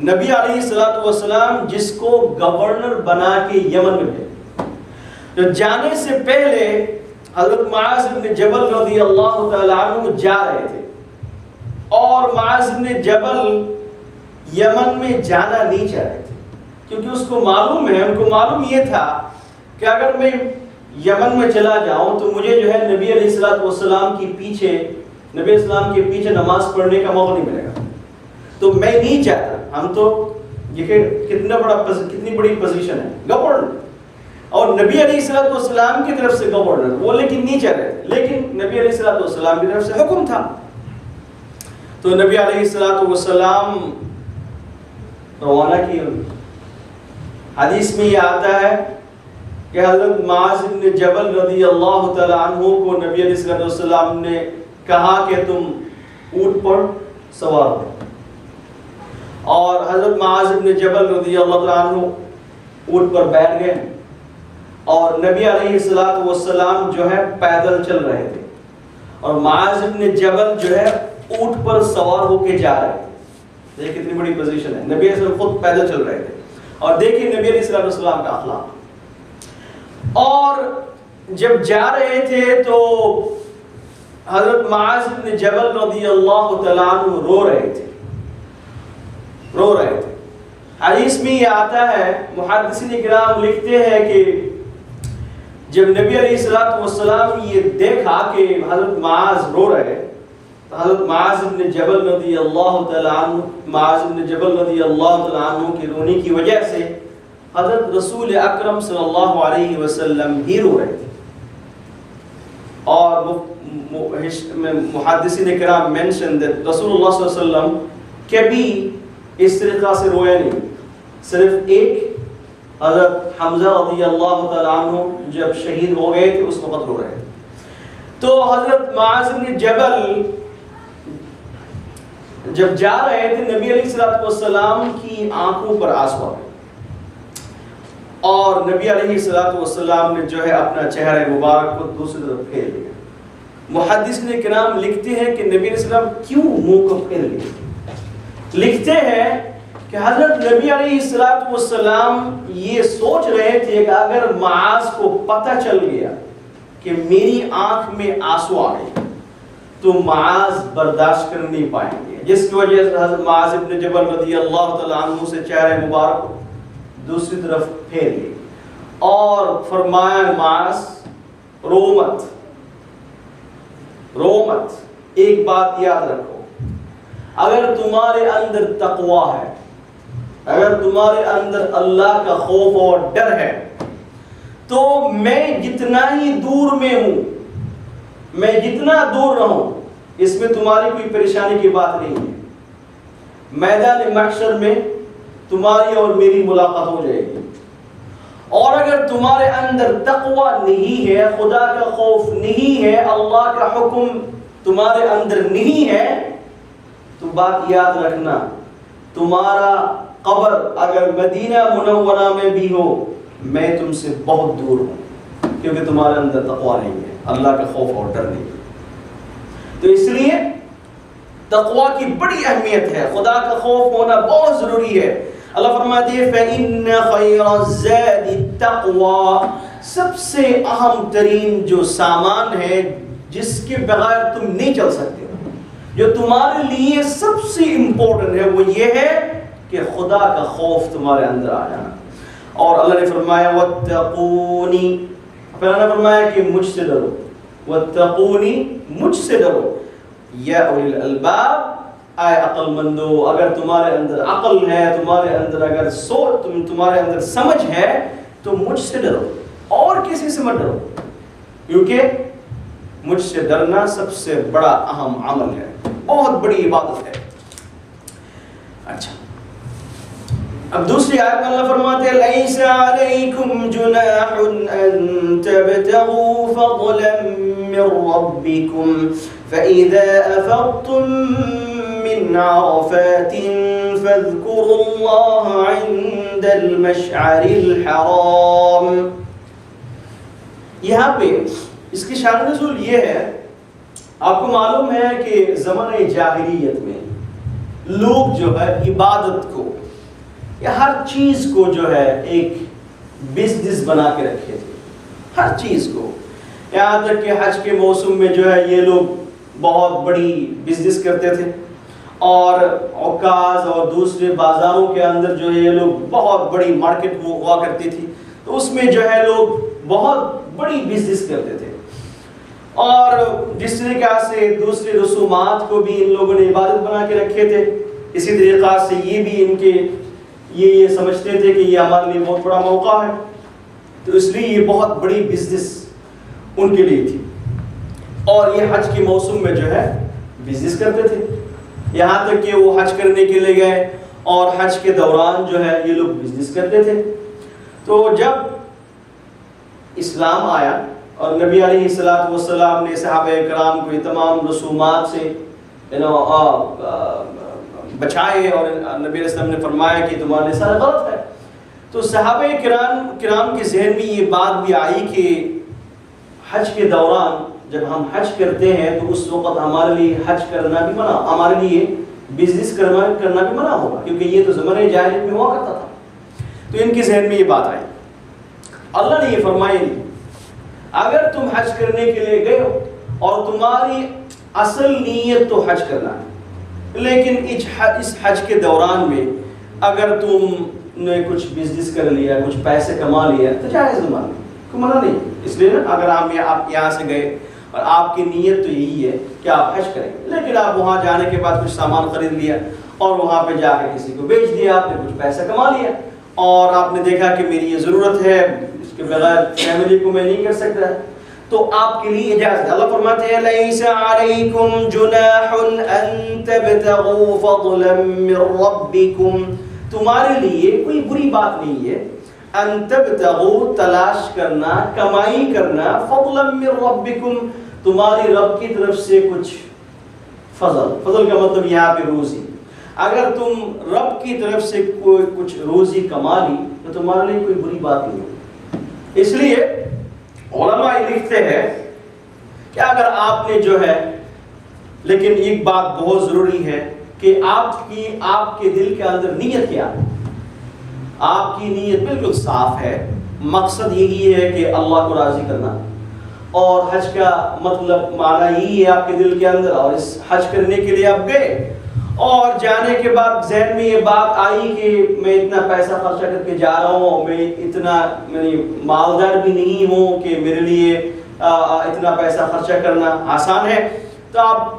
نبی علیہ الصلوۃ والسلام جس کو گورنر بنا کے یمن میں بھیجے، جو جانے سے پہلے حضرت معاذ بن جبل رضی اللہ تعالی عنہ جا رہے تھے اور معاذ بن جبل یمن میں جانا نہیں چاہ رہے تھے کیونکہ اس کو معلوم ہے، ان کو معلوم یہ تھا کہ اگر میں یمن میں چلا جاؤں تو مجھے جو ہے نبی علیہ الصلوۃ والسلام کی پیچھے، نبی علیہ السلام کے پیچھے نماز پڑھنے کا موقع نہیں ملے گا. تو میں نہیں چاہتا. ہم تو یہ کتنی بڑی پوزیشن ہے گورنر، اور نبی علیہ الصلوۃ والسلام کی طرف سے گورنر وہ لیکن نہیں چاہ رہے تھے، لیکن نبی علیہ الصلوۃ والسلام کی طرف سے حکم تھا. تو نبی علیہ الصلوۃ والسلام روانہ کیے. حدیث میں یہ آتا ہے کہ حضرت معاذ بن جبل رضی اللہ تعالی عنہ کو نبی علیہ الصلوۃ والسلام نے کہا کہ تم اونٹ پر سوار ہو، اور حضرت معاذ بن جبل رضی اللہ تعالی عنہ اونٹ پر بیٹھ گئے اور نبی علیہ الصلوۃ والسلام جو ہے پیدل چل رہے تھے اور معاذ بن جبل جو ہے اونٹ پر سوار ہو کے جا رہے تھے. یہ کتنی بڑی پوزیشن ہے. نبی علیہ السلام خود پیدل چل رہے تھے اور دیکھیے نبی علیہ الصلوۃ والسلام کا اخلاق. اور جب جا رہے تھے تو حضرت معاذ بن جبل رضی اللہ تعالی عنہ رو رہے تھے. حدیث میں یہ آتا ہے، محدثین کرام لکھتے ہیں کہ جب نبی علیہ الصلوۃ والسلام یہ دیکھا کہ حضرت معاذ رو رہے، تو حضرت معاذ بن جبل رضی اللہ تعالی عنہ کی رونے کی وجہ سے حضرت رسول اکرم صلی اللہ علیہ وسلم بھی رو رہے تھے. اور محدثین کرام mention that رسول اللہ صلی اللہ علیہ وسلم کبھی اس طریقہ سے رویا نہیں. صرف ایک حضرت حمزہ رضی اللہ تعالیٰ عنہ جب شہید ہو گئے تھے اس وقت رو رہے تھے. تو حضرت معاذ بن جبل جب جا رہے تھے نبی علیہ السلام کی آنکھوں پر آنسو آ گئے اور نبی علیہ السلام نے جو ہے اپنا چہرہ مبارک کو دوسری طرف پھیر لیا. محدثین کرام لکھتے ہیں کہ نبی علیہ السلام کیوں منہ کو پھیر لیے. لکھتے ہیں کہ حضرت نبی علیہ السلام یہ سوچ رہے تھے کہ اگر معاذ کو پتہ چل گیا کہ میری آنکھ میں آنسو آ گئے تو معاذ برداشت کر نہیں پائیں گے، جس کی وجہ سے حضرت معاذ بن جبل رضی اللہ تعالیٰ عنہ سے چہرہ مبارک دوسری طرف پھیر لی اور فرمایا معاذ رو مت. ایک بات یاد رکھو، اگر تمہارے اندر تقوی ہے، اگر تمہارے اندر اللہ کا خوف اور ڈر ہے تو میں جتنا ہی دور میں ہوں، میں جتنا دور رہوں، اس میں تمہاری کوئی پریشانی کی بات نہیں ہے. میدان محشر میں تمہاری اور میری ملاقات ہو جائے گی. اور اگر تمہارے اندر تقوی نہیں ہے، خدا کا خوف نہیں ہے، اللہ کا حکم تمہارے اندر نہیں ہے، تو بات یاد رکھنا، تمہارا قبر اگر مدینہ منورہ میں بھی ہو میں تم سے بہت دور ہوں، کیونکہ تمہارے اندر تقوی نہیں ہے، اللہ کا خوف اور ڈر نہیں ہے. تو اس لیے تقوی کی بڑی اہمیت ہے، خدا کا خوف ہونا بہت ضروری ہے. اللہ فرماتے ہیں فَإِنَّ خَيْرَ الزَّادِ التَّقْوَى، سب سے اہم ترین جو سامان ہے جس کے بغیر تم نہیں چل سکتے، جو تمہارے لیے سب سے امپورٹنٹ ہے، وہ یہ ہے کہ خدا کا خوف تمہارے اندر آ جانا. اور اللہ نے فرمایا وَاتَّقُونِ، پھر اللہ نے فرمایا کہ مجھ سے ڈرو، وَاتَّقُونِ، مجھ سے ڈرو، یا اولی الالباب، اے عقل مندو. اگر تمہارے اندر عقل ہے، تمہارے اندر اگر سوچ، تمہارے اندر سمجھ ہے تو مجھ سے ڈرو اور کسی سے مت ڈرو، کیونکہ مجھ سے ڈرنا سب سے بڑا اہم عمل ہے، بہت بڑی عبادت ہے. اچھا، اب دوسری آیت میں اللہ فرماتے ہیں لَيْسَ عَلَيْكُمْ جُنَاحٌ أَن تَبْتَغُوا فَضْلًا مِّن رَّبِّكُمْ فَإِذَا أَفَضْتُم من عرفات فاذكروا الله عند المشعر الحرام. یہاں پہ اس کی شان نزول یہ ہے، آپ کو معلوم ہے کہ زمانہ جاہلیت میں لوگ جو ہے عبادت کو یا ہر چیز کو جو ہے ایک بزنس بنا کے رکھے تھے، ہر چیز کو. یہاں تک کہ حج کے موسم میں جو ہے یہ لوگ بہت بڑی بزنس کرتے تھے، اور عکاظ اور دوسرے بازاروں کے اندر جو ہے یہ لوگ بہت بڑی مارکیٹ ہوا کرتی تھی، تو اس میں جو ہے لوگ بہت بڑی بزنس کرتے تھے. اور جس طریقہ سے دوسرے رسومات کو بھی ان لوگوں نے عبادت بنا کے رکھے تھے، اسی طریقہ سے یہ بھی ان کے یہ سمجھتے تھے کہ یہ ہمارے لیے بہت بڑا موقع ہے، تو اس لیے یہ بہت بڑی بزنس ان کے لیے تھی. اور یہ حج کے موسم میں جو ہے بزنس کرتے تھے، یہاں تک کہ وہ حج کرنے کے لیے گئے اور حج کے دوران جو ہے یہ لوگ بزنس کرتے تھے. تو جب اسلام آیا اور نبی علیہ السلام نے صحابہ کرام کو یہ تمام رسومات سے بچائے اور نبی علیہ السلام نے فرمایا کہ تمہارے ساتھ غلط ہے، تو صحابہ کرام کے ذہن میں یہ بات بھی آئی کہ حج کے دوران جب ہم حج کرتے ہیں تو اس وقت ہمارے لیے حج کرنا بھی منع، ہمارے لیے بزنس کرنا بھی منع ہوگا، کیونکہ یہ تو زمانے جاہلیت میں ہوا کرتا تھا. تو ان کے ذہن میں یہ بات آئی. اللہ نے یہ فرمایا نہیں، اگر تم حج کرنے کے لیے گئے ہو اور تمہاری اصل نیت تو حج کرنا ہے، لیکن اس حج کے دوران میں اگر تم نے کچھ بزنس کر لیا، کچھ پیسے کما لیا تو جائز زمانہ کوئی منع نہیں. اس لیے اگر آپ یہاں سے گئے اور آپ کی نیت تو یہی ہے کہ آپ حج کریں، لیکن آپ وہاں جانے کے بعد کچھ سامان خرید لیا اور وہاں پہ جا کے کسی کو بیچ دیا، آپ نے کچھ پیسہ کما لیا اور آپ نے دیکھا کہ میری یہ ضرورت ہے، اس کے بغیر فیملی کو میں نہیں کر سکتا، تو آپ کے لیے اجازت ہے۔ اللہ فرماتے ہیں لیس علیکم جناح ان تبتغوا فضلا من ربکم، تمہارے لیے کوئی بری بات نہیں ہے، ان تبتغوا تلاش کرنا، کمائی کرنا، فضلا من ربکم تمہاری رب کی طرف سے کچھ فضل، فضل کا مطلب یہاں پہ روزی، اگر تم رب کی طرف سے کوئی کچھ روزی کما لی تو تمہارے لیے کوئی بری بات نہیں ہے۔ اس لیے علماء لکھتے ہیں کہ اگر آپ نے جو ہے، لیکن ایک بات بہت ضروری ہے کہ آپ کے دل کے اندر نیت کیا ہے، آپ کی نیت بالکل صاف ہے، مقصد یہی ہے کہ اللہ کو راضی کرنا، اور حج کا مطلب معنی یہی ہے آپ کے دل کے اندر، اور اس حج کرنے کے لیے آپ گئے اور جانے کے بعد ذہن میں یہ بات آئی کہ میں اتنا پیسہ خرچہ کر کے جا رہا ہوں، میں اتنا مالدار بھی نہیں ہوں کہ میرے لیے اتنا پیسہ خرچہ کرنا آسان ہے، تو آپ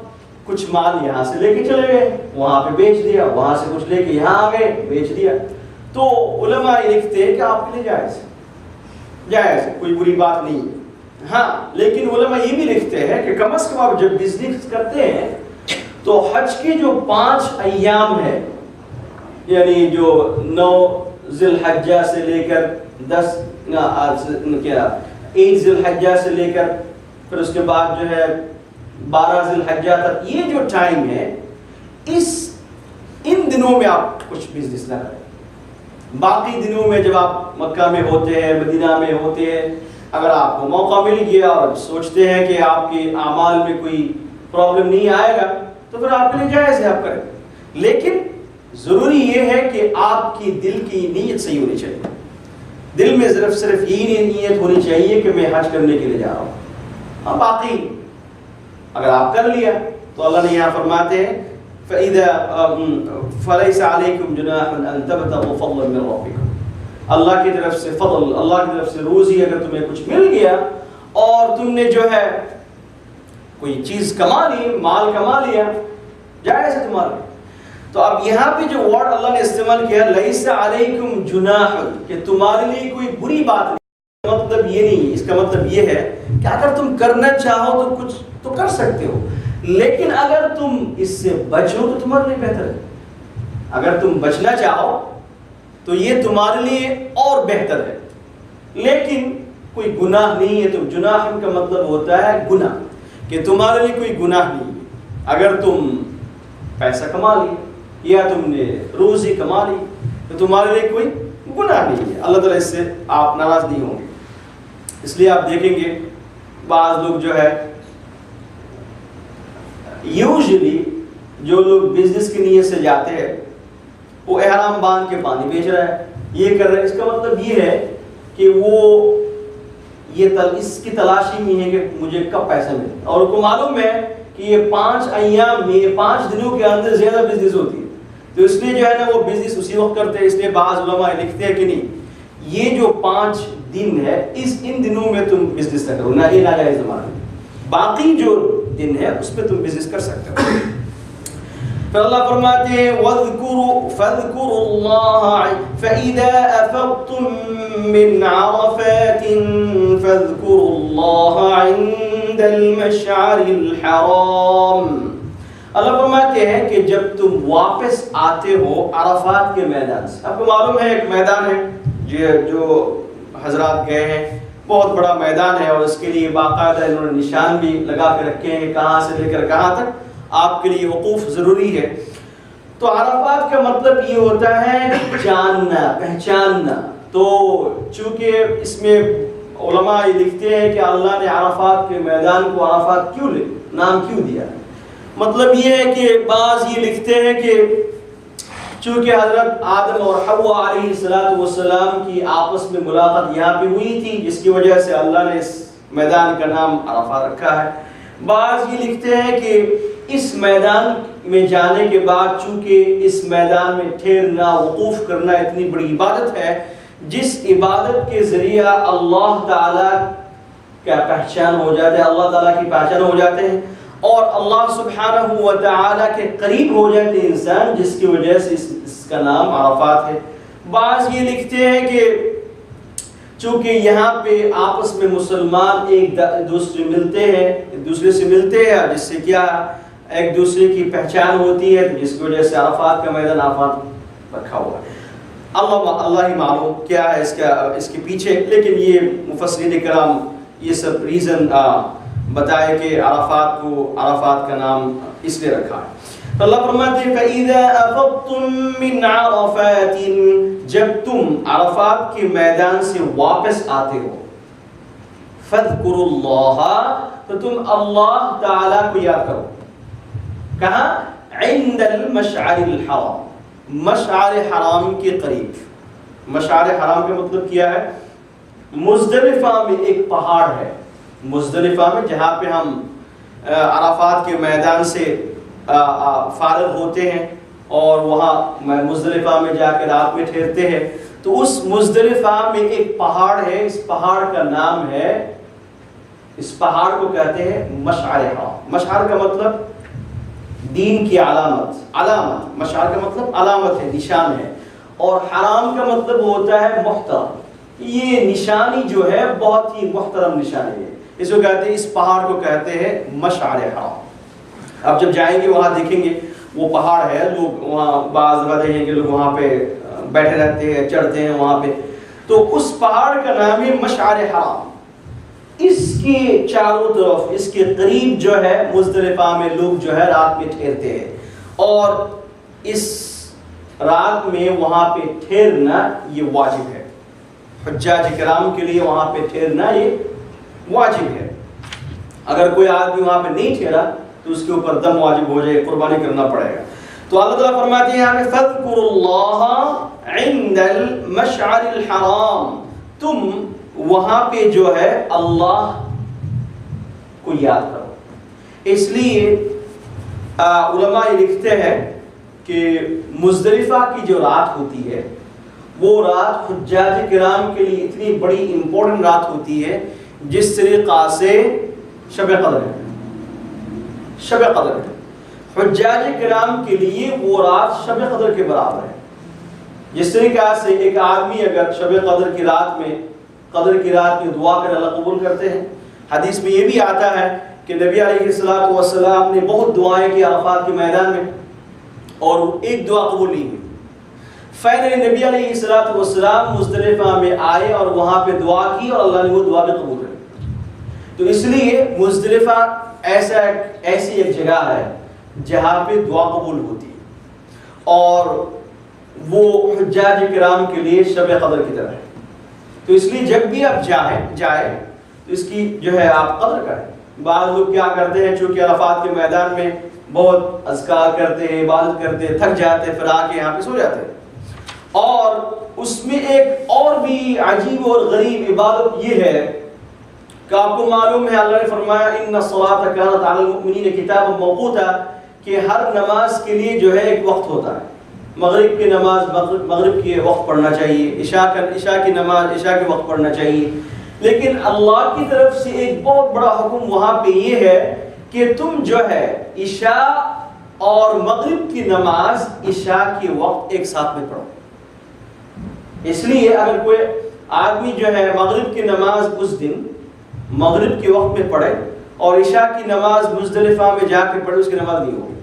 کچھ مال یہاں سے لے کے چلے گئے، وہاں پہ بیچ دیا، وہاں سے کچھ لے کے یہاں آ گئے، بیچ دیا، تو علماء لکھتے ہیں کہ آپ کے لیے جائز ہے، کوئی بری بات نہیں ہے۔ ہاں لیکن علماء یہ بھی لکھتے ہیں کہ کم از کم آپ جب بزنس کرتے ہیں تو حج کے جو 5 ایام ہے، یعنی جو 9 ذی الحجہ سے لے کر 8 ذی الحجہ سے لے کر پھر اس کے بعد جو ہے 12 ذی الحجہ تک، یہ جو ٹائم ہے ان دنوں میں آپ کچھ بزنس نہ کریں۔ باقی دنوں میں جب آپ مکہ میں ہوتے ہیں، مدینہ میں ہوتے ہیں، اگر آپ کو موقع مل گیا اور سوچتے ہیں کہ آپ کے اعمال میں کوئی پرابلم نہیں آئے گا تو پھر آپ کے لیے جائز ہے، آپ کریں، لیکن ضروری یہ ہے کہ آپ کی دل کی نیت صحیح ہونی چاہیے، دل میں صرف یہی نیت ہونی چاہیے کہ میں حج کرنے کے لیے جا رہا ہوں۔ ہاں باقی اگر آپ کر لیا تو اللہ نے یہاں فرماتے ہیں فَإِذَا فَلَيْسَ عَلَيْكُمْ جُنَاحٌ أَن تَبْتَغُوا فَضْلًا مِّن رَّبِّكُمْ، اللہ کی طرف سے فضل، اللہ کی طرف سے روزی اگر تمہیں کچھ مل گیا اور تم نے جو ہے کوئی چیز کما لی، مال کما لیا، جائز ہے تمہارے۔ تو اب یہاں پہ جو ورڈ اللہ نے استعمال کیا لیس علیکم جناح، کہ تمہارے لیے کوئی بری بات نہیں، مطلب یہ نہیں، اس کا مطلب یہ ہے کہ اگر تم کرنا چاہو تو کچھ تو کر سکتے ہو، لیکن اگر تم اس سے بچو تو تمہارے لیے بہتر ہے۔ اگر تم بچنا چاہو تو یہ تمہارے لیے اور بہتر ہے، لیکن کوئی گناہ نہیں ہے۔ تو جناح کا مطلب ہوتا ہے گناہ، کہ تمہارے لیے کوئی گناہ نہیں ہے اگر تم پیسہ کما لی یا تم نے روزی کما لی تو تمہارے لیے کوئی گناہ نہیں ہے، اللہ تعالیٰ اس سے آپ ناراض نہیں ہوں گے۔ اس لیے آپ دیکھیں گے بعض لوگ جو ہے یوزلی جو لوگ بزنس کی نیت سے جاتے ہیں وہ احرام باندھ کے پانی بیچ رہا ہے، یہ کر رہا ہے، اس کا مطلب یہ ہے کہ وہ اس کی تلاشی میں ہے کہ مجھے کب پیسہ ملے، اور ان کو معلوم ہے کہ یہ 5 ایام میں، یہ 5 دنوں کے اندر زیادہ بزنس ہوتی ہے، تو اس لیے جو ہے نا وہ بزنس اسی وقت کرتے ہیں۔ اس لیے بعض علماء لکھتے ہیں کہ نہیں، یہ جو 5 دن ہے ان دنوں میں تم بزنس نہ کرو، نہ یہ ناجائز زمانہ، باقی جو دن ہے اس پہ تم بزنس کر سکتے ہو۔ پھر اللہ فرماتے ہیں فَاذْكُرُوا اللَّهَ فَإِذَا أَفَضْتُم مِّنْ عَرَفَاتٍ فَاذْكُرُوا اللَّهَ عِندَ الْمَشْعَرِ الْحَرَامِ، اللہ فرماتے ہیں کہ جب تم واپس آتے ہو عرفات کے میدان سے، آپ کو معلوم ہے ایک میدان ہے جو حضرات گئے ہیں، بہت بڑا میدان ہے، اور اس کے لیے باقاعدہ انہوں نے نشان بھی لگا کے رکھے ہیں کہاں سے لے کر کہاں تک آپ کے لیے وقوف ضروری ہے۔ تو عرفات کا مطلب یہ ہوتا ہے جاننا، پہچاننا، تو چونکہ اس میں علماء یہ لکھتے ہیں کہ اللہ نے عرفات کے میدان کو عرفات نام کیوں دیا، مطلب یہ ہے کہ بعض یہ لکھتے ہیں کہ چونکہ حضرت آدم اور حوا علیہ السلام کی آپس میں ملاقات یہاں پہ ہوئی تھی، جس کی وجہ سے اللہ نے اس میدان کا نام عرفات رکھا ہے۔ بعض یہ لکھتے ہیں کہ اس میدان میں جانے کے بعد چونکہ اس میدان میں ٹھہرنا، وقوف کرنا اتنی بڑی عبادت ہے، جس عبادت کے ذریعہ اللہ تعالیٰ کا پہچان ہو جاتا ہے، اللہ تعالیٰ کی پہچان ہو جاتے ہیں، اور اللہ سبحانہ و تعالیٰ کے قریب ہو جاتے ہیں انسان، جس کی وجہ سے اس کا نام عرفات ہے۔ بعض یہ لکھتے ہیں کہ چونکہ یہاں پہ آپس میں مسلمان ایک دوسرے سے ملتے ہیں، جس سے کیا ایک دوسرے کی پہچان ہوتی ہے، جس کی وجہ سے عرفات کا میدان عرفات رکھا ہوا ہے۔ اللہ ہی معلوم کیا ہے اس کے پیچھے، لیکن یہ مفسرین کرام یہ سب ریزن بتائے کہ عرفات کا نام اس لیے رکھا ہے۔ تو اللہ فرماتے ہیں فَإِذَا أَفَضْتُم مِّنْ عَرَفَاتٍ، جب تم عرفات کے میدان سے واپس آتے ہو، فَاذْكُرُوا اللَّهَ، تو تم اللہ تعالیٰ کو یاد کرو۔ کہاں؟ عند المشعر الحرام، مشعر حرام کے قریب۔ مشعر حرام کا مطلب کیا ہے؟ مزدلفہ میں ایک پہاڑ ہے، مزدلفہ میں جہاں پہ ہم عرفات کے میدان سے فارغ ہوتے ہیں اور وہاں مزدلفہ میں جا کے رات میں ٹھہرتے ہیں، تو اس مزدلفہ میں ایک پہاڑ ہے، اس پہاڑ کا نام ہے، اس پہاڑ کو کہتے ہیں مشعر حرام۔ مشعر کا مطلب دین کی علامت، مشعر کا مطلب علامت ہے، نشان ہے، اور حرام کا مطلب ہوتا ہے محترم۔ یہ نشانی جو ہے بہت ہی محترم نشانی ہے، اس کو کہتے ہیں، اس پہاڑ کو کہتے ہیں مشعر حرام۔ اب جب جائیں گے وہاں دیکھیں گے وہ پہاڑ ہے، لوگ وہاں بعض دفعہ دیکھیں گے لوگ وہاں پہ بیٹھے رہتے ہیں، چڑھتے ہیں وہاں پہ، تو اس پہاڑ کا نام ہے مشعر حرام۔ اس کے چاروں طرف، اس کے قریب جو ہے مزدلفہ میں لوگ جو ہے رات میں ٹھہرتے ہیں، اور اس رات میں وہاں پہ ٹھہرنا یہ واجب ہے، حجاج کرام کے لیے وہاں پہ ٹھہرنا یہ واجب ہے۔ اگر کوئی آدمی وہاں پہ نہیں ٹھہرا تو اس کے اوپر دم واجب ہو جائے، قربانی کرنا پڑے گا۔ تو اللہ تعالیٰ فرماتے ہیں یہاں پہ فَاذْكُرُوا اللَّهَ عِنْدَ الْمَشْعَرِ الْحَرَامِ، تم وہاں پہ جو ہے اللہ کو یاد کرو۔ اس لیے علماء یہ لکھتے ہیں کہ مزدلفہ کی جو رات ہوتی ہے وہ رات حجاج کرام کے لیے اتنی بڑی امپورٹنٹ رات ہوتی ہے، جس طریقہ سے شب قدر ہے۔ شب قدر ہے حجاج کرام کے لیے وہ رات شب قدر کے برابر ہے۔ جس طریقہ سے ایک آدمی اگر شب قدر کی رات میں دعا کر اللہ قبول کرتے ہیں، حدیث میں یہ بھی آتا ہے کہ نبی علیہ السلام نے بہت دعائیں کی عرفات کے میدان میں اور ایک دعا قبول نہیں ہوئی۔ فائنلی نبی علیہ السلام مزدلفہ میں آئے اور وہاں پہ دعا کی اور اللہ نے وہ دعا بھی قبول کر۔ تو اس لیے مزدلفہ ایسی ایک جگہ ہے جہاں پہ دعا قبول ہوتی ہے، اور وہ حجاج کرام کے لیے شب قدر کی طرح ہے۔ تو اس لیے جب بھی آپ جائیں تو اس کی جو ہے آپ قدر کریں۔ بعض لوگ کیا کرتے ہیں، چونکہ عرفات کے میدان میں بہت اذکار کرتے ہیں، عبادت کرتے ہیں، تھک جاتے ہیں، پھر آ کے یہاں پہ سو جاتے ہیں۔ اور اس میں ایک اور بھی عجیب اور غریب عبادت یہ ہے کہ آپ کو معلوم ہے اللہ نے فرمایا ان الصلاۃ کانت علی المؤمنین کتابا موقوتا، کہ ہر نماز کے لیے جو ہے ایک وقت ہوتا ہے۔ مغرب کی نماز مغرب کے وقت پڑھنا چاہیے، عشاء کی نماز عشاء کے وقت پڑھنا چاہیے، لیکن اللہ کی طرف سے ایک بہت بڑا حکم وہاں پہ یہ ہے کہ تم جو ہے عشاء اور مغرب کی نماز عشاء کے وقت ایک ساتھ میں پڑھو۔ اس لیے اگر کوئی آدمی جو ہے مغرب کی نماز اس دن مغرب کے وقت میں پڑھے اور عشاء کی نماز مزدلفہ میں جا کے پڑھے، اس کی نماز نہیں ہوگی۔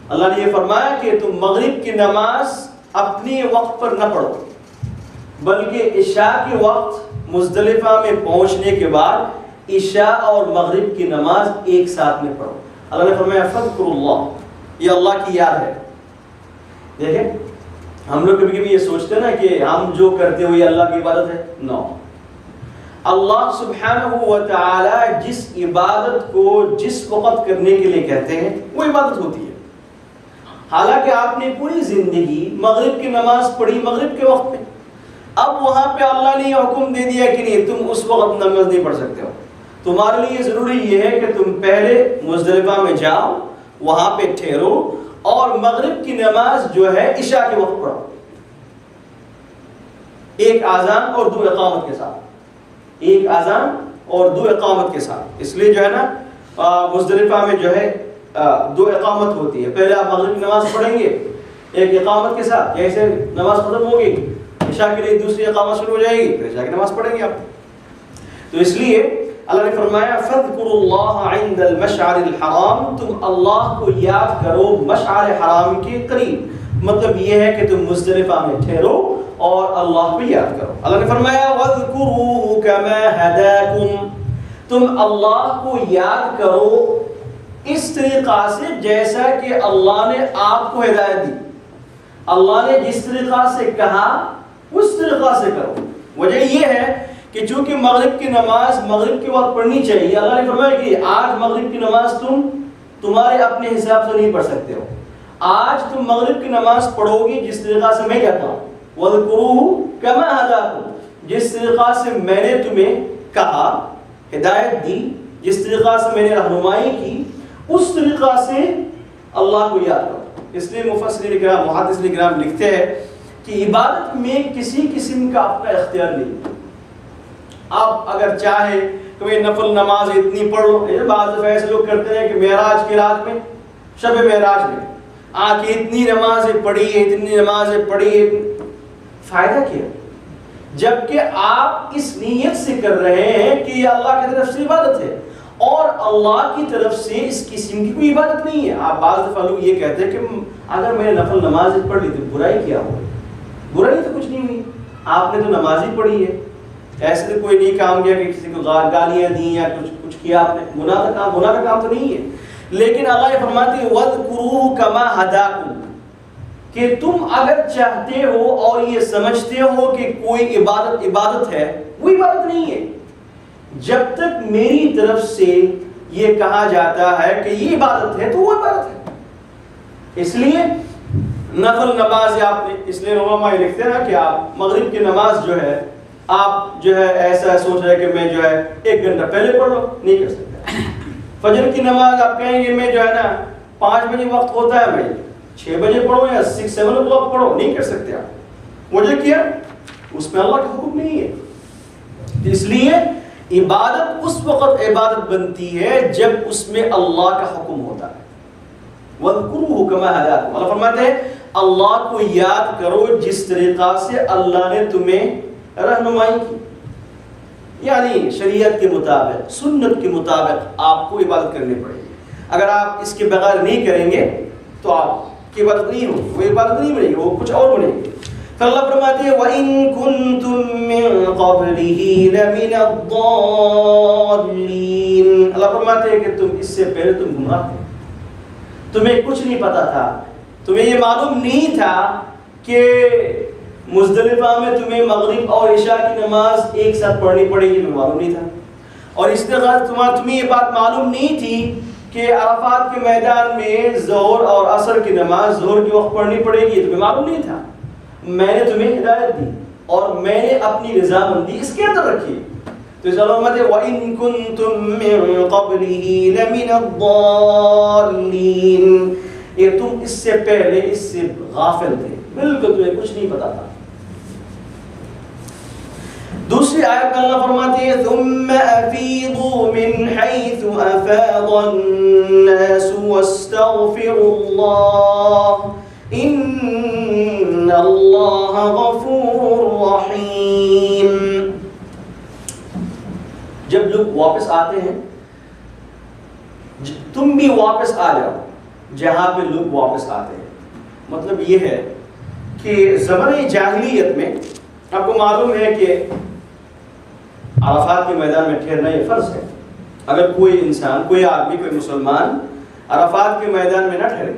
اللہ نے یہ فرمایا کہ تم مغرب کی نماز اپنے وقت پر نہ پڑھو، بلکہ عشاء کے وقت مزدلفہ میں پہنچنے کے بعد عشاء اور مغرب کی نماز ایک ساتھ میں پڑھو۔ اللہ نے فرمایا فَاذْكُرُوا اللَّهَ، یہ اللہ کی یاد ہے۔ دیکھیں ہم لوگ کبھی کبھی یہ سوچتے ہیں نا کہ ہم جو کرتے ہوئے اللہ کی عبادت ہے، نو، اللہ سبحانہ و تعالی جس عبادت کو جس وقت کرنے کے لیے کہتے ہیں وہ عبادت ہوتی ہے۔ حالانکہ آپ نے پوری زندگی مغرب کی نماز پڑھی مغرب کے وقت میں، اب وہاں پہ اللہ نے یہ حکم دے دیا کہ نہیں تم اس وقت نماز نہیں پڑھ سکتے ہو، تمہارے لیے ضروری یہ ہے کہ تم پہلے مزدلفہ میں جاؤ، وہاں پہ ٹھہرو اور مغرب کی نماز جو ہے عشاء کے وقت پڑھو، ایک اذان اور دو اقامت کے ساتھ، ایک اذان اور دو اقامت کے ساتھ۔ اس لیے جو ہے نا مزدلفہ میں جو ہے دو اقامت ہوتی ہے، پہلے آپ مغرب کی نماز پڑھیں گے، ایک اقامت کے ساتھ، جیسے نماز ختم ہوگی عشاء کے لیے دوسری اقامت شروع ہو جائے گی، پھر عشاء کی نماز پڑھیں گے آپ. تو اس لیے اللہ نے فرمایا فَاذْكُرُوا اللَّهَ عِنْدَ الْمَشْعَرِ الْحَرَامِ، تم اللہ کو یاد کرو مشعر حرام کے قریب. مطلب یہ ہے کہ تم مزدلفہ میں ٹھہرو اور اللہ کو یاد کرو. اللہ نے فرمایا وَاذْكُرُوهُ كَمَا هَدَاكُمْ، تم اللہ کو یاد کرو اس طریقہ سے جیسا کہ اللہ نے آپ کو ہدایت دی. اللہ نے جس طریقہ سے کہا اس طریقہ سے کرو. وجہ یہ ہے کہ چونکہ مغرب کی نماز مغرب کے وقت پڑھنی چاہیے، اللہ نے فرمایا کہ آج مغرب کی نماز تم تمہارے اپنے حساب سے نہیں پڑھ سکتے ہو. آج تم مغرب کی نماز پڑھو گی جس طریقہ سے میں کہتا ہوں، وَاذْكُرُوهُ كَمَا هَدَاكُمْ، جس طریقہ سے میں نے تمہیں کہا، ہدایت دی، جس طریقہ سے میں نے رہنمائی کی، اس طریقہ سے اللہ کو یاد کرو. اس لیے مفسرین کرام محدثین کرام لکھتے ہیں کہ عبادت میں کسی قسم کا اپنا اختیار نہیں. آپ اگر چاہے کہ میں نفل نماز اتنی پڑھ لو، بعض دفعہ ایسے لوگ کرتے ہیں کہ معراج کی رات میں، شب معراج میں آ کے اتنی نمازیں پڑھی، اتنی نمازیں پڑھی، فائدہ کیا؟ جبکہ آپ اس نیت سے کر رہے ہیں کہ یہ اللہ کی طرف سے عبادت ہے اور اللہ کی طرف سے اس قسم کی کوئی عبادت نہیں ہے. آپ بعض دفعہ لوگ یہ کہتے ہیں کہ اگر میں نے نفل نماز پڑھ لی تو برائی کیا ہو؟ برائی تو کچھ نہیں ہوئی، آپ نے تو نماز ہی پڑھی ہے. ایسے تو کوئی نہیں کام کیا کہ کسی کو گالیاں دیں یا کچھ کیا آپ نے، گناہ کا کام تو نہیں ہے. لیکن اللہ یہ فرماتے ہیں وَاذْكُرُوهُ كَمَا هَدَاكُمْ، کہ تم اگر چاہتے ہو اور یہ سمجھتے ہو کہ کوئی عبادت ہے، وہ عبادت نہیں ہے جب تک میری طرف سے یہ کہا جاتا ہے کہ یہ عبادت ہے تو وہ عبادت ہے. اس لیے نفل نماز آپ نے، اس لیے علماء یہ لکھتے ہیں نا کہ آپ مغرب کی نماز جو ہے آپ جو ہے ایسا سوچ رہے کہ میں جو ہے 1 گھنٹہ پہلے پڑھ لو، نہیں کر سکتے. فجر کی نماز آپ کہیں گے میں جو ہے نا 5 بجے وقت ہوتا ہے، میں 6 بجے پڑھو یا 6-7 o'clock پڑھو، نہیں کر سکتے آپ. وجہ کیا؟ اس میں اللہ کا حکم نہیں ہے. اس لیے عبادت اس وقت عبادت بنتی ہے جب اس میں اللہ کا حکم ہوتا ہے. وَاذْكُرُوهُ كَمَا هَدَاكُمْ، اللہ فرماتے ہیں اللہ کو یاد کرو جس طریقہ سے اللہ نے تمہیں رہنمائی کی. یعنی شریعت کے مطابق، سنت کے مطابق آپ کو عبادت کرنی پڑے گی. اگر آپ اس کے بغیر نہیں کریں گے تو آپ کی عبادت نہیں ہوگی، وہ عبادت نہیں بنے گی، وہ کچھ اور بنے گی. پھر اللہ فرماتے ہیں وَإِن كُنتُم مِّن قَبْلِهِ لَمِنَ الضَّالِّينَ، اللہ فرماتے ہیں کہ تم اس سے پہلے تم گمراہ تھے، تمہیں کچھ نہیں پتا تھا، تمہیں یہ معلوم نہیں تھا کہ مزدلفہ میں تمہیں مغرب اور عشاء کی نماز ایک ساتھ پڑھنی پڑے گی، تمہیں معلوم نہیں تھا. اور اس طرح تمہیں یہ بات معلوم نہیں تھی کہ عرفات کے میدان میں ظہر اور عصر کی نماز ظہر کے وقت پڑھنی پڑے گی، تمہیں معلوم نہیں تھا. میں نے تمہیں ہدایت دی اور میں نے اپنی رضامندی اس کے اندر رکھی. تو اس علامت ہے وَإِن كُنتُم مِّن قَبْلِهِ لَمِنَ الضَّالِّينَ، یہ تم اس سے پہلے اس سے غافل تھے، بالکل تمہیں کچھ نہیں پتا تھا. دوسری آیت میں اللہ فرماتے ہیں ثُمَّ أَفِيضُوا مِنْ حَيْثُ أَفَاضَ النَّاسُ وَاسْتَغْفِرُوا اللَّهَ إِنَّ اللَّهَ غَفُورٌ رَحِيمٌ. جب لوگ واپس آتے ہیں تم بھی واپس آ جاؤ جہاں پہ لوگ واپس آتے ہیں. مطلب یہ ہے کہ زمانہ جاہلیت میں آپ کو معلوم ہے کہ عرفات کے میدان میں ٹھہرنا یہ فرض ہے. اگر کوئی انسان، کوئی آدمی، کوئی مسلمان عرفات کے میدان میں نہ ٹھہرے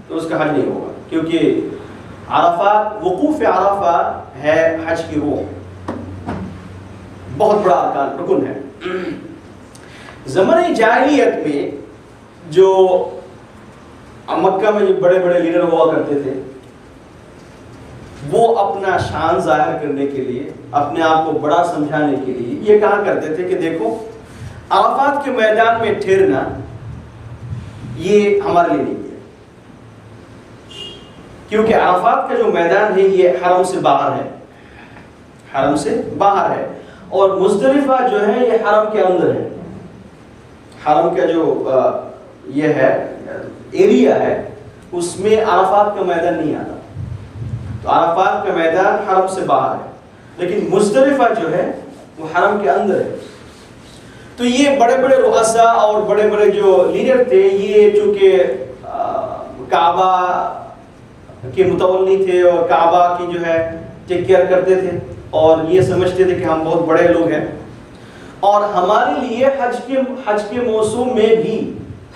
تو اس کا حج نہیں ہوگا، کیونکہ عرفات، وقوف عرفہ ہے حج کی روح، بہت بڑا ارکان، رکن ہے. زمانہ جاہلیت میں جو مکہ میں جو بڑے بڑے لیڈر ہوا کرتے تھے وہ اپنا شان ظاہر کرنے کے لیے، اپنے آپ کو بڑا سمجھانے کے لیے یہ کہا کرتے تھے کہ دیکھو عرفات کے میدان میں ٹھہرنا یہ ہمارے لیے نہیں ہے، کیونکہ عرفات کا جو میدان ہے یہ حرم سے باہر ہے، حرم سے باہر ہے، اور مزدلفہ جو ہے یہ حرم کے اندر ہے. حرم کا جو یہ ہے ایریا ہے اس میں عرفات کا میدان نہیں آتا. تو عرفات کا میدان حرم سے باہر ہے، لیکن مزدلفہ جو ہے وہ حرم کے اندر ہے۔ تو یہ بڑے بڑے رؤساء اور بڑے بڑے جو لیڈر تھے، یہ چونکہ کعبہ کے متولی تھے اور کعبہ کی جو ہے ٹیک کیئر کرتے تھے، اور یہ سمجھتے تھے کہ ہم بہت بڑے لوگ ہیں، اور ہمارے لیے حج کے موسم میں بھی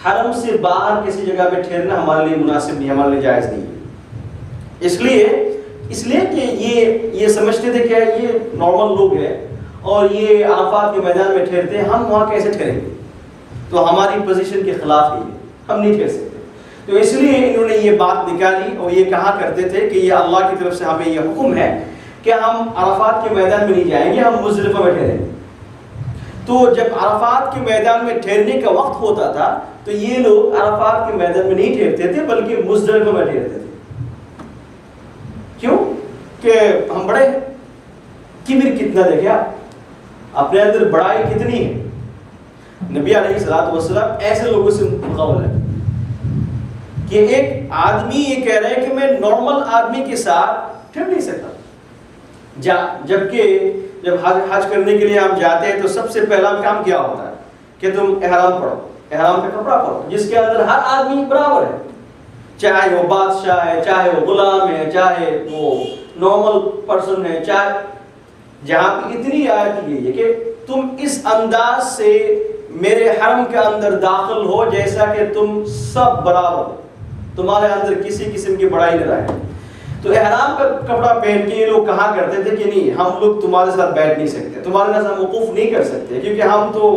حرم سے باہر کسی جگہ پہ ٹھہرنا ہمارے لیے مناسب نہیں، ہمارے لیے جائز نہیں ہے۔ اس لیے کہ یہ سمجھتے تھے کہ یہ نارمل لوگ ہیں اور یہ عرفات کے میدان میں ٹھہرتے ہیں، ہم وہاں کیسے ٹھہریں گے؟ تو ہماری پوزیشن کے خلاف ہی ہم نہیں ٹھہر سکتے۔ تو اس لیے انہوں نے یہ بات نکالی اور یہ کہا کرتے تھے کہ یہ اللہ کی طرف سے ہمیں یہ حکم ہے کہ ہم عرفات کے میدان میں نہیں جائیں گے، ہم مزدلفہ میں ٹھہریں گے۔ تو جب عرفات کے میدان میں ٹھہرنے کا وقت ہوتا تھا تو یہ لوگ عرفات کے میدان میں نہیں ٹھہرتے تھے بلکہ مزدلفہ میں ٹھہرتے تھے۔ کیوں؟ کہ ہم بڑے ہیں۔ کبر کتنا دیکھیں آپ، اپنے اندر بڑائی کتنی ہے۔ نبی علیہ الصلوۃ والسلام ایسے لوگوں سے مقابل ہے کہ ایک آدمی یہ کہہ رہا ہے کہ میں نارمل آدمی کے ساتھ ٹھہر نہیں سکتا، جبکہ جب حج کرنے کے لیے ہم جاتے ہیں تو سب سے پہلا کام کیا ہوتا ہے کہ تم احرام پڑھو، احرام کا کپڑا پڑھو، جس کے اندر ہر آدمی برابر ہے، چاہے وہ بادشاہ ہے، چاہے وہ غلام ہے، چاہے وہ نارمل پرسن ہے، چاہے جہاں پہ اتنی آیت کی گئی ہے کہ تم اس انداز سے میرے حرم کے اندر داخل ہو جیسا کہ تم سب برابر ہو، تمہارے اندر کسی قسم کی بڑائی نہ رہے۔ تو احرام کا کپڑا پہن کے یہ لوگ کہا کرتے تھے کہ نہیں، ہم لوگ تمہارے ساتھ بیٹھ نہیں سکتے، تمہارے ساتھ وقوف نہیں کر سکتے، کیونکہ ہم تو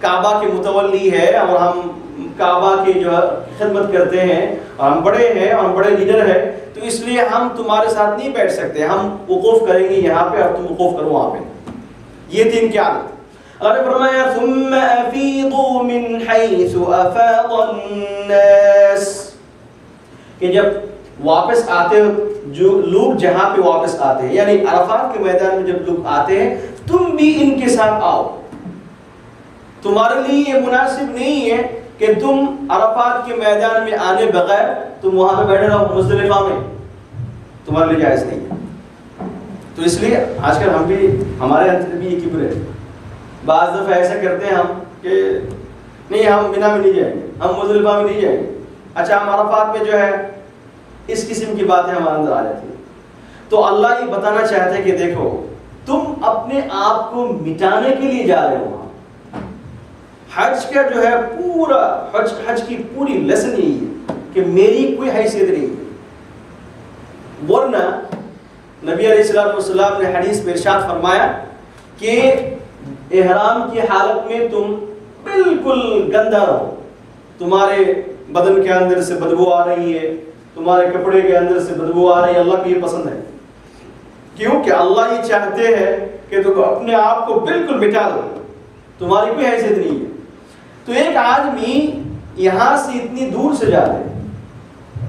کعبہ کے متولی ہے اور ہم کعبہ کی جو خدمت کرتے ہیں اور ہم بڑے ہیں اور ہم بڑے لیڈر ہیں، تو اس لیے ہم تمہارے ساتھ نہیں بیٹھ سکتے، ہم وقوف کریں گے یہاں پہ اور تم وقوف کرو وہاں پہ۔ یہ تین کیا ہے؟ اللہ نے فرمایا ثم افیضوا من حیث افاض الناس، کہ جب واپس آتے جو لوگ جہاں پہ واپس آتے ہیں، یعنی عرفات کے میدان میں جب لوگ آتے ہیں تم بھی ان کے ساتھ آؤ۔ تمہارے لیے یہ مناسب نہیں ہے کہ تم عرفات کے میدان میں آنے بغیر تم وہاں پہ بیٹھے رہو مزدلفہ میں، تمہارے لیے جائز نہیں ہے۔ تو اس لیے آج کل ہم بھی، ہمارے اندر بھی یہ کبر ہے، بعض دفعہ ایسا کرتے ہیں ہم کہ نہیں ہم مینا میں نہیں جائیں گے، ہم مزدلفہ میں نہیں جائیں گے، اچھا ہم عرفات میں جو ہے، اس قسم کی باتیں ہمارے اندر آ جاتی ہیں۔ تو اللہ یہ بتانا چاہتا ہے کہ دیکھو تم اپنے آپ کو مٹانے کے لیے جا رہے ہو۔ حج کا جو ہے پورا حج کی پوری لیسن یہی ہے کہ میری کوئی حیثیت نہیں ہے، ورنہ نبی علیہ الصلوۃ والسلام نے حدیث میں ارشاد فرمایا کہ احرام کی حالت میں تم بالکل گندا رہو، تمہارے بدن کے اندر سے بدبو آ رہی ہے، تمہارے کپڑے کے اندر سے بدبو آ رہی ہے، اللہ کو یہ پسند ہے۔ کیوں کہ اللہ یہ چاہتے ہیں کہ تم اپنے آپ کو بالکل مٹا دو، تمہاری کوئی حیثیت نہیں ہے۔ تو ایک آدمی یہاں سے اتنی دور سے جاتے ہیں،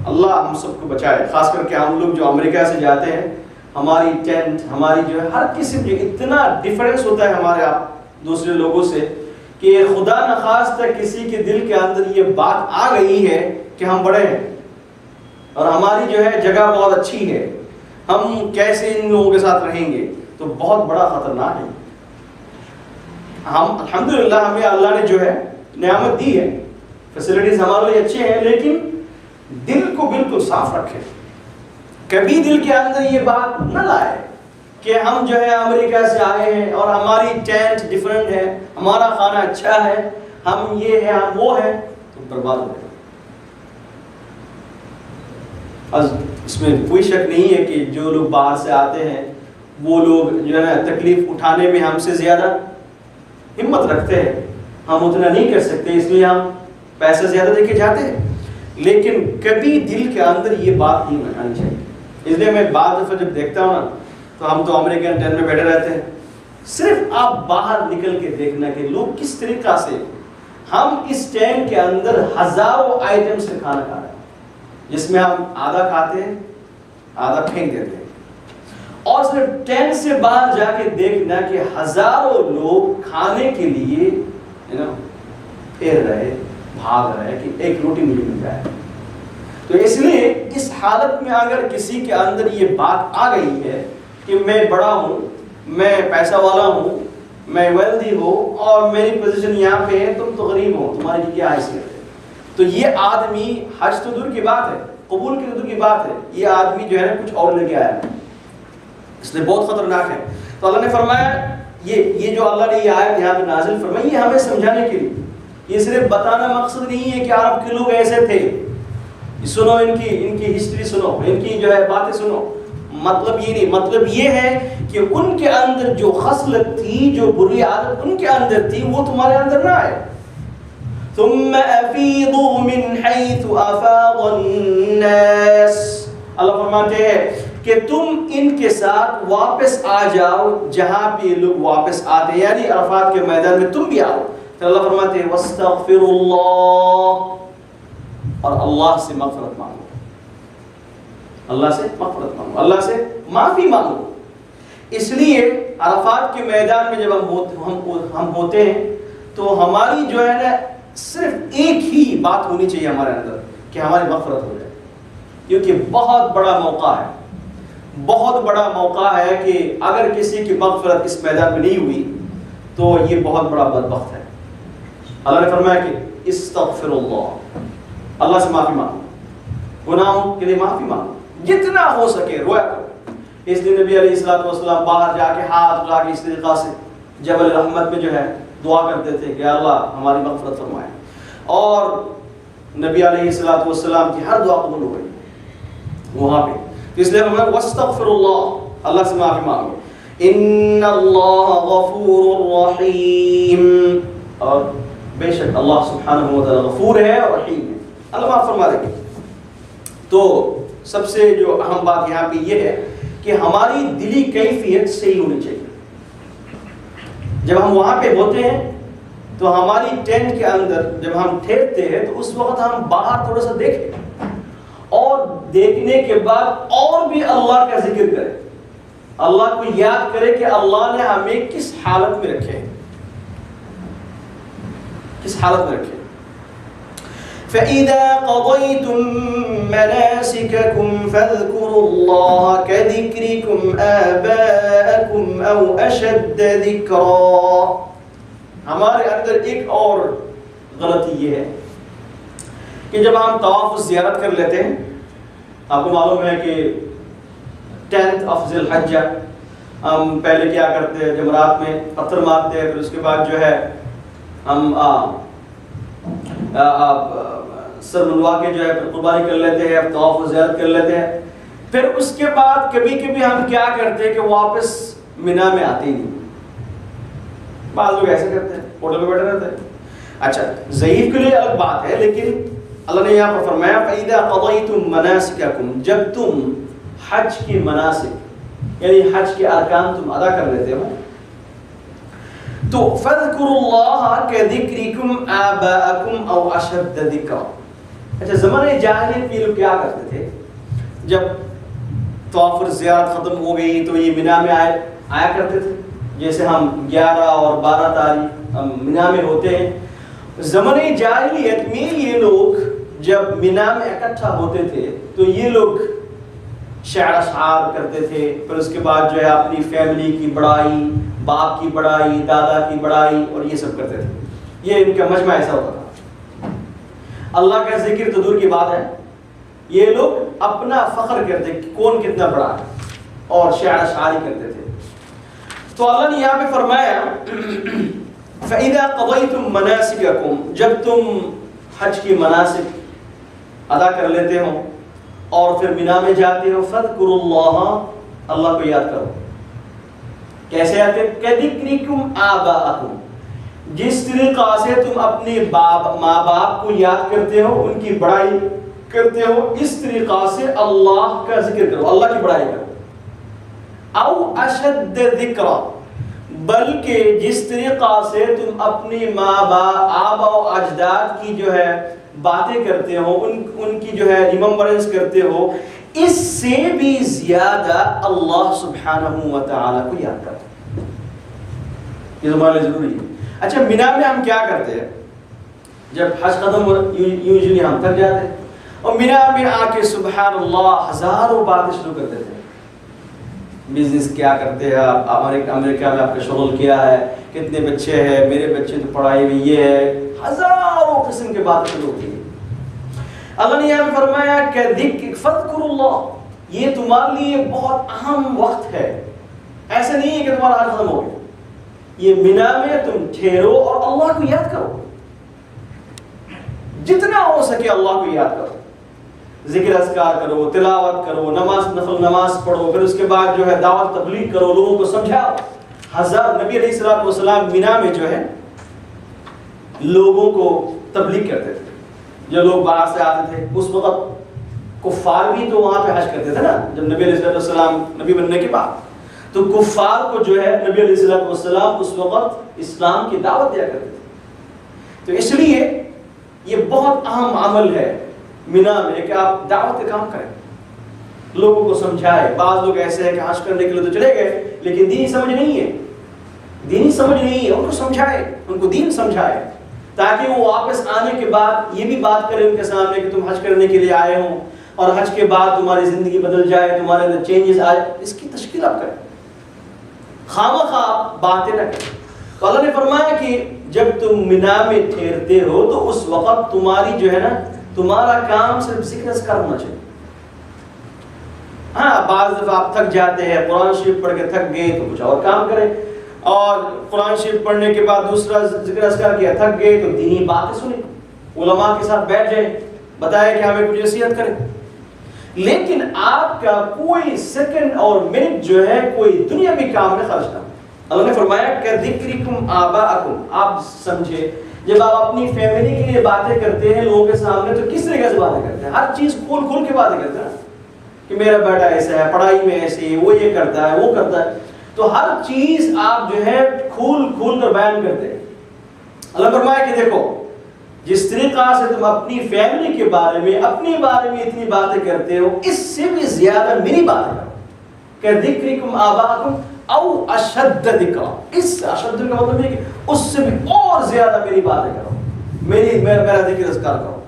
اللہ ہم سب کو بچائے، خاص کر کے ہم لوگ جو امریکہ سے جاتے ہیں، ہماری ٹینٹ، ہماری جو ہے ہر قسم کی اتنا ڈیفرنس ہوتا ہے ہمارے آپ دوسرے لوگوں سے کہ خدا نخواستہ کسی کے دل کے اندر یہ بات آ گئی ہے کہ ہم بڑے ہیں اور ہماری جو ہے جگہ بہت اچھی ہے، ہم کیسے ان لوگوں کے ساتھ رہیں گے، تو بہت بڑا خطرناک ہے۔ ہم الحمدللہ ہمیں اللہ نے جو ہے نعمت دی ہے، فیسلٹیز ہمارے لیے اچھے ہیں، لیکن دل کو بالکل صاف رکھیں، کبھی دل کے اندر یہ بات نہ لائے کہ ہم جو ہے امریکہ سے آئے ہیں اور ہماری ٹینٹ ڈیفرنٹ ہے، ہمارا کھانا اچھا ہے، ہم یہ ہے ہم وہ ہے، تو برباد ہو گئے۔ اس میں کوئی شک نہیں ہے کہ جو لوگ باہر سے آتے ہیں وہ لوگ جو ہے نا تکلیف اٹھانے میں ہم سے زیادہ ہمت رکھتے ہیں، ہم اتنا نہیں کر سکتے، اس لیے ہم پیسے زیادہ دے کے جاتے ہیں، لیکن کبھی دل کے اندر یہ بات نہیں آنی چاہیے۔ اس لیے میں بعض دفعہ جب دیکھتا ہوں نا تو ہم تو امریکن ٹینٹ میں بیٹھے رہتے ہیں، صرف آپ باہر نکل کے دیکھنا کہ لوگ کس طریقہ سے، ہم اس ٹینٹ کے اندر ہزاروں آئٹم سے کھانا کھا رہے ہیں، جس میں ہم آدھا کھاتے ہیں آدھا پھینک دیتے ہیں، اور صرف ٹینٹ سے باہر جا کے دیکھنا کہ ہزاروں لوگ کھانے کے لیے پھیر رہے، بھاگ رہے کہ ایک روٹی مجھے مل جائے۔ تو اس لیے اس حالت میں اگر کسی کے اندر یہ بات آ گئی ہے کہ میں بڑا ہوں، میں پیسہ والا ہوں، میں ویلدی ہوں اور میری پوزیشن یہاں پہ ہے، تم تو غریب ہو، تمہاری کیا حیثیت ہے، تو یہ آدمی حج تو دور کی بات ہے، قبول کی دور کی بات ہے، یہ آدمی جو ہے نا کچھ اور لے کے آیا ہے، اس لیے بہت خطرناک ہے۔ تو اللہ نے فرمایا یہ جو اللہ نے یہ آیت یہاں پہ نازل فرمائی، یہ ہمیں سمجھانے کے لیے، یہ صرف بتانا مقصد نہیں ہے کہ عرب کے لوگ ایسے تھے، سنو ان کی ہسٹری سنو، ان کی جو ہے باتیں سنو، مطلب یہ نہیں، مطلب یہ ہے کہ ان کے اندر جو خصلت تھی، جو بری عادت ان کے اندر تھی، وہ تمہارے اندر نہ آئے۔ ثم افیضوا من حیث افاض الناس، اللہ فرماتے ہیں کہ تم ان کے ساتھ واپس آ جاؤ جہاں پہ یہ لوگ واپس آتے ہیں، یعنی عرفات کے میدان میں تم بھی آؤ۔ پھر اللہ فرماتے ہیں واستغفروا اللہ، اور اللہ سے مغفرت مانگو، اللہ سے مغفرت مانگو، اللہ سے معافی مانگو۔ اس لیے عرفات کے میدان میں جب ہم ہوتے ہیں تو ہماری جو ہے نا صرف ایک ہی بات ہونی چاہیے ہمارے اندر کہ ہماری مغفرت ہو جائے، کیونکہ بہت بڑا موقع ہے، بہت بڑا موقع ہے کہ اگر کسی کی مغفرت اس میدان میں نہیں ہوئی تو یہ بہت بڑا بدبخت ہے۔ اللہ نے فرمایا کہ استغفر اللہ، اللہ سے معافی مانگو، گناہوں کے لیے معافی مانگو، جتنا ہو سکے رویا کرو۔ اس لیے نبی علیہ الصلوۃ والسلام باہر جا کے ہاتھ اٹھا کے اس طریقہ سے جبل رحمت میں جو ہے دعا کرتے تھے کہ اللہ ہماری مغفرت فرمائے، اور نبی علیہ الصلوۃ والسلام کی ہر دعا قبول ہو گئی وہاں پہ۔ اس لیے ہمیں واستغفر اللہ، اللہ سے معافی مانگو، ان اللہ غفور رحیم، اور بے شک اللہ سبحانہ و تعالی غفور ہے اور رحیم ہے، اللہ معاف فرما دے گا۔ تو سب سے جو اہم بات یہاں پہ یہ ہے کہ ہماری دلی کیفیت صحیح ہونی چاہیے۔ جب ہم وہاں پہ ہوتے ہیں تو ہماری ٹینٹ کے اندر جب ہم ٹھہرتے ہیں تو اس وقت ہم باہر تھوڑا سا دیکھیں، اور دیکھنے کے بعد اور بھی اللہ کا ذکر کریں، اللہ کو یاد کرے کہ اللہ نے ہمیں کس حالت میں رکھے، کس حالت میں رکھے۔ فَإِذَا قَضَيْتُم مَّنَاسِكَكُمْ فَاذْكُرُوا اللَّهَ كَذِكْرِكُمْ آبَاءَكُمْ أَوْ أَشَدَّ ذِكْرًا۔ ہمارے اندر ایک اور غلطی یہ ہے کہ جب ہم طواف زیارت کر لیتے ہیں، آپ کو معلوم ہے کہ 10th of ذی الحجہ ہم پہلے کیا کرتے ہیں، جمرات میں پتھر مارتے ہیں، پھر اس کے بعد جو ہے ہم سر منڈوا کے جو ہے قربانی کر لیتے ہیں، طواف و زیارت کر لیتے ہیں، پھر اس کے بعد کبھی کبھی ہم کیا کرتے ہیں کہ واپس مینا میں آتے ہی نہیں، بعض لوگ ایسے کرتے ہیں، ہوٹل میں بیٹھے رہتے ہیں۔ اچھا، ضعیف کے لیے الگ بات ہے، لیکن اللہ نے یہاں پر فرمایا فَإِذَا قَضَيْتُم مَّنَاسِكَكُمْ، جب تم حج کی مناسک یعنی حج کے ارکان تم ادا کر لیتے ہو تو فَاذْكُرُوا اللَّهَ كَذِكْرِكُمْ آبَاءَكُمْ أَوْ أَشَدَّ ذِكْرًا۔ اچھا، زمانے جاہلیت میں لوگ کیا کرتے تھے، جب طواف اور زیارت ختم ہو گئی تو یہ مینا میں آیا کرتے تھے، جیسے ہم 11 اور 12 تاریخ ہم مینا میں ہوتے ہیں۔ زمانے جاہلیت میں یہ لوگ جب مینا میں اکٹھا ہوتے تھے تو یہ لوگ شعر اشعار کرتے تھے، پھر اس کے بعد جو ہے اپنی فیملی کی بڑائی، باپ کی بڑائی، دادا کی بڑائی، اور یہ سب کرتے تھے۔ یہ ان کا مجمع ایسا ہوتا تھا۔ اللہ کا ذکر تو دور کی بات ہے، یہ لوگ اپنا فخر کرتے کہ کون کتنا بڑا ہے، اور شعر اشعاری کرتے تھے۔ تو اللہ نے یہاں پہ فرمایا فَإِذَا قَضَيْتُم مَّنَاسِكَكُمْ، جب تم حج کی مناسک ادا کر لیتے ہو اور پھر مینا میں جاتے ہو، فَاذْكُرُوا اللَّهَ، اللہ کو یاد کرو۔ کیسے یاد کرو؟ كَذِكْرِكُمْ آبَاءَكُمْ، جس طریقہ سے تم اپنے ماں باپ کو یاد کرتے ہو، ان کی بڑائی کرتے ہو، اس طریقہ سے اللہ کا ذکر کرو، اللہ کی بڑائی کرو۔ او اشد ذکرا، بلکہ جس طریقہ سے تم اپنی ماں باپ آبا و اجداد کی جو ہے باتیں کرتے ہو، ان کی جو ہے ریممبرنس کرتے ہو، اس سے بھی زیادہ اللہ سبحانہ و تعالیٰ کو یاد کرتے، یہ ہمارے لیے ضروری ہے۔ اچھا، مینا میں ہم کیا کرتے ہیں؟ جب حج ختم ہو یوزلی ہم تھک جاتے ہیں، اور مینا میں آ کے سبحان اللہ ہزاروں باتیں شروع کر دیتے ہیں. بزنس کیا کرتے ہیں آپ, امریکہ میں آپ کا شغل کیا ہے, کتنے بچے ہیں, میرے بچے تو پڑھائی میں یہ ہے, ہزاروں قسم کی باتیں شروع ہوتی ہیں. اللہ نے یہاں فرمایا کہ ذکر فذکر اللہ, یہ تمہارے لیے بہت اہم وقت ہے. ایسا نہیں ہے کہ تمہارا آج ختم ہو گیا. یہ مینا میں تم ٹھہرو اور اللہ کو یاد کرو, جتنا ہو سکے اللہ کو یاد کرو, ذکر اذکار کرو, تلاوت کرو, نفل نماز پڑھو, پھر اس کے بعد جو ہے دعوت تبلیغ کرو, لوگوں کو سمجھاؤ. نبی علیہ الصلوۃ والسلام مینا میں جو ہے لوگوں کو تبلیغ کرتے تھے. جو لوگ باہر سے آتے تھے, اس وقت کفار بھی تو وہاں پہ حج کرتے تھے نا, جب نبی علیہ الصلوۃ والسلام نبی بننے کے بعد, تو کفار کو جو ہے نبی علیہ الصلوۃ والسلام اس وقت اسلام کی دعوت دیا کرتے تھے. تو اس لیے یہ بہت اہم عمل ہے مینا میں کہ آپ دعوت کا کام کریں, لوگوں کو سمجھائے. بعض لوگ ایسے ہیں کہ حج کرنے کے لیے تو چلے گئے لیکن دینی سمجھ نہیں ہے, دینی سمجھ نہیں ہے. ان کو سمجھائے, ان کو دین سمجھائے, تاکہ وہ واپس آنے کے بعد یہ بھی بات کریں ان کے سامنے کہ تم حج کرنے کے لیے آئے ہو اور حج کے بعد تمہاری زندگی بدل جائے, تمہارے اندر چینجز آئے. اس کی تشکیل آپ کریں, خامخواہ باتیں نہ کریں. تو اللہ نے فرمایا کہ جب تم مینا میں ٹھہرتے ہو تو اس وقت تمہاری جو ہے نا, تمہارا کام صرف ذکر اذکار ہونا چاہیے. ہاں بعض دفعہ آپ تھک جاتے ہیں, قرآن شریف پڑھ کے تھک گئے تو کچھ اور کام کریں, اور قرآن شریف پڑھنے کے بعد دوسرا ذکر اذکار کیا, تھک گئے تو دینی باتیں سنیں, علماء کے ساتھ بیٹھ جائیں, بتائیں کہ ہمیں کچھ نصیحت کریں. لیکن آپ کا کوئی سیکنڈ اور منٹ جو ہے کوئی دنیاوی کام میں خرچ نہ. اللہ نے فرمایا کہ ذکرکم آباءکم, آپ سمجھے جب آپ اپنی فیملی کے لیے باتیں کرتے ہیں لوگوں کے سامنے تو کس طریقے سے باتیں کرتے ہیں, ہر چیز کھول کھول کے باتیں کرتے ہیں کہ میرا بیٹا ایسا ہے, پڑھائی میں ایسے, وہ یہ کرتا ہے, وہ کرتا ہے. تو ہر چیز آپ جو ہے کھول کھول کر بیان کرتے ہیں. اللہ فرمایا کہ دیکھو جس طریقہ سے تم اپنی فیملی کے بارے میں, اپنے بارے میں اتنی باتیں کرتے ہو, اس سے بھی زیادہ میری باتیں کرو. کہ ذکرکم آباءکم او اشد ذکرا, اس اشد کا مطلب ہے کہ اس سے بھی اور زیادہ میری باتیں کرو, میرا ذکر اذکار کرو.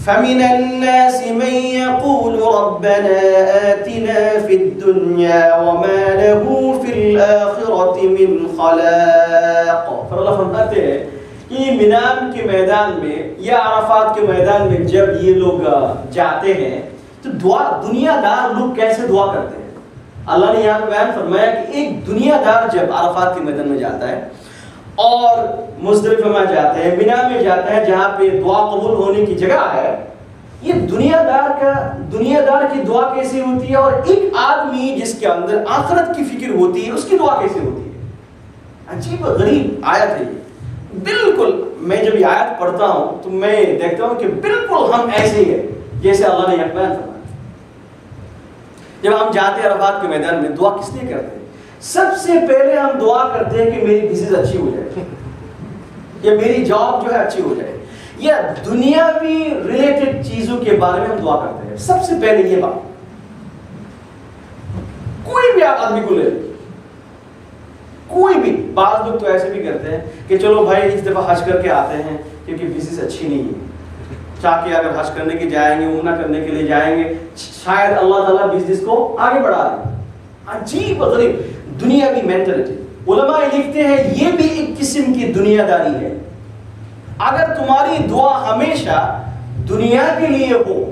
فَمِنَ النَّاسِ مَن يَقُولُ رَبَّنَا آتِنَا فِي الدُّنْيَا وَمَا لَهُ فِي الْآخِرَةِ مِنْ خَلَاقٍ. پھر اللہ فرماتے ہیں کہ مینا کے میدان میں یا عرفات کے میدان میں جب یہ لوگ جاتے ہیں تو دنیا دار لوگ کیسے دعا کرتے ہیں. اللہ نے یہاں پہ بیان فرمایا کہ ایک دنیا دار جب عرفات کے میدان میں جاتا ہے اور مزدلفہ میں جاتے ہیں, مینا میں جاتا ہے جہاں پہ دعا قبول ہونے کی جگہ ہے, یہ دنیا دار کی دعا کیسے ہوتی ہے, اور ایک آدمی جس کے اندر آخرت کی فکر ہوتی ہے اس کی دعا کیسے ہوتی ہے. عجیب غریب آیت ہے یہ. بالکل میں جب یہ آیت پڑھتا ہوں تو میں دیکھتا ہوں کہ بالکل ہم ایسے ہی ہیں جیسے اللہ نے یہاں بیان فرمایا. جب ہم جاتے ہیں عرفات کے میدان میں دعا کس لیے کرتے ہیں, سب سے پہلے ہم دعا کرتے ہیں کہ میری بزنس اچھی ہو جائے, یا میری جاب جو ہے اچھی ہو جائے, یا دنیاوی ریلیٹڈ چیزوں کے بارے میں ہم دعا کرتے ہیں. سب سے پہلے یہ بات, کوئی بھی آپ آدمی کو لے لیں, کوئی بھی. بعض لوگ تو ایسے بھی کرتے ہیں کہ چلو بھائی اس دفعہ حج کر کے آتے ہیں کیونکہ بزنس اچھی نہیں ہے, تاکہ اگر حج کرنے کے جائیں گے, عمرہ کرنے کے لیے جائیں گے, شاید اللہ تعالیٰ بزنس کو آگے بڑھا دیں. عجیب غریب دنیاوی مینٹلٹی. علماء لکھتے ہیں یہ بھی ایک قسم کی دنیا داری ہے. اگر تمہاری دعا ہمیشہ دنیا کے لیے ہو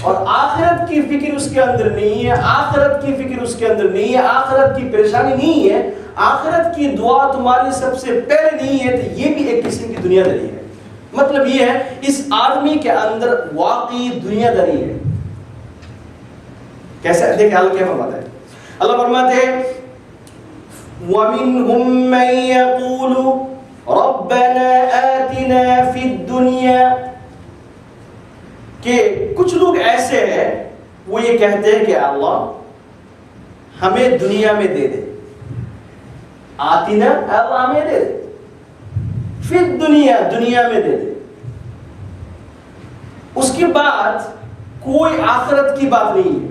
اور آخرت کی فکر اس کے اندر نہیں ہے, آخرت کی فکر اس کے اندر نہیں ہے, آخرت کی پریشانی نہیں ہے, آخرت کی دعا تمہاری سب سے پہلے نہیں ہے, تو یہ بھی ایک قسم کی دنیا داری ہے. مطلب یہ ہے اس آدمی کے اندر واقعی دنیا داری ہے. کیسے دیکھیں اللہ کیا فرماتا ہے. اللہ فرماتے ہیں وَمِنْهُمْ مَنْ يَقُولُ رَبَّنَا آتِنَا فِي الدُّنْيَا, کہ کچھ لوگ ایسے ہیں وہ یہ کہتے ہیں کہ اللہ ہمیں دنیا میں دے دے. آتینا, اللہ ہمیں دے دے. فی الدنیا, دنیا میں دے دے. اس کے بعد کوئی آخرت کی بات نہیں ہے.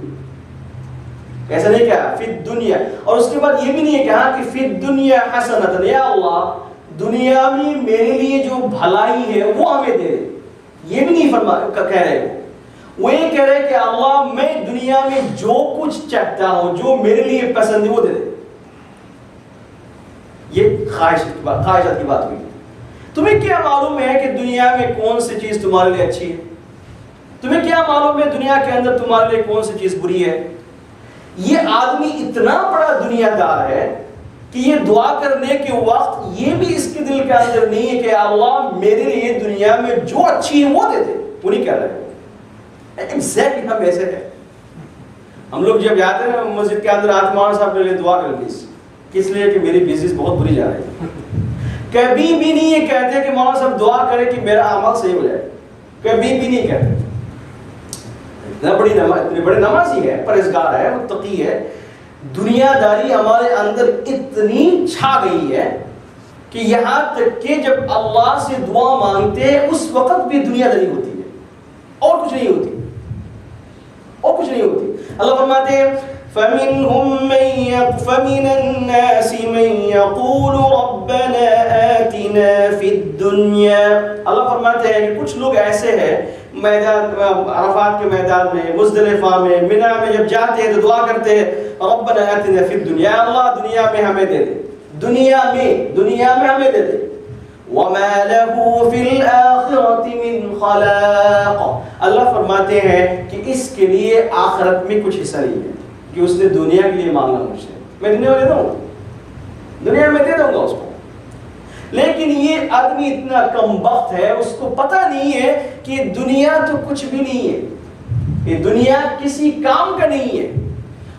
ایسا نہیں کہا فی الدنیا, اور اس کے بعد یہ بھی نہیں کہا کہ فی الدنیا حسنۃ, یا اللہ دنیا میں میرے لیے جو بھلائی ہے وہ ہمیں دے دے. یہ بھی نہیں کہہ رہے وہ یہ کہہ رہے کہ اللہ میں دنیا میں جو کچھ چاہتا ہوں، جو میرے لیے پسند ہے وہ دے دے. یہ خواہشات کی بات ہوئی. تمہیں کیا معلوم ہے کہ دنیا میں کون سی چیز تمہارے لیے اچھی ہے؟ تمہیں کیا معلوم ہے دنیا کے اندر تمہارے لیے کون سی چیز بری ہے؟ یہ آدمی اتنا بڑا دنیا دار ہے کہ یہ دعا کرنے کے وقت یہ بھی اس کے دل کے اندر نہیں ہے کہ اللہ میرے لیے دنیا میں جو اچھی ہے وہ دے دے. وہ نہیں کہہ رہے. ایگزیکٹلی ہم ایسے ہیں. ہم لوگ جب جاتے ہیں مسجد کے اندر آتے مولانا صاحب کے لیے دعا کر پلیز، کس لیے کہ میری بزنس بہت بری جا رہی ہے. کبھی بھی نہیں یہ کہتے کہ مولانا صاحب دعا کرے کہ میرا عمل صحیح ہو جائے. کبھی بھی نہیں کہتے. اتنے بڑے نمازی ہے، پرہیزگار ہے، متقی ہے. دنیا داری ہمارے اندر اتنی چھا گئی ہے کہ یہاں تک کہ جب اللہ سے دعا مانگتے ہیں اس وقت بھی دنیا داری ہوتی ہے، اور کچھ نہیں ہوتی، اور کچھ نہیں ہوتی. اللہ فرماتے ہیں فَمِنَ النَّاسِ مَن يَقُولُ رَبَّنَا آتِنَا فِي الدُّنْيَا. اللہ فرماتے ہیں کہ کچھ لوگ ایسے ہیں میدان عرفات کے میدان میں، مزدلفہ میں، منی میں جب جاتے ہیں تو دعا کرتے ہیں ربنا آتنا فی الدنیا، اللہ دنیا میں ہمیں دے دے، دنیا میں ہمیں دے دے. وما له فی الآخرۃ من خلاق. اللہ فرماتے ہیں کہ اس کے لیے آخرت میں کچھ حصہ نہیں ہے کہ اس نے دنیا کے لیے مانگنا مجھ سے. میں دنیا میں دے دوں گا، دنیا میں دے دوں گا اس کو. لیکن یہ آدمی اتنا کم بخت ہے، اس کو پتہ نہیں ہے کہ دنیا تو کچھ بھی نہیں ہے، یہ دنیا کسی کام کا نہیں ہے.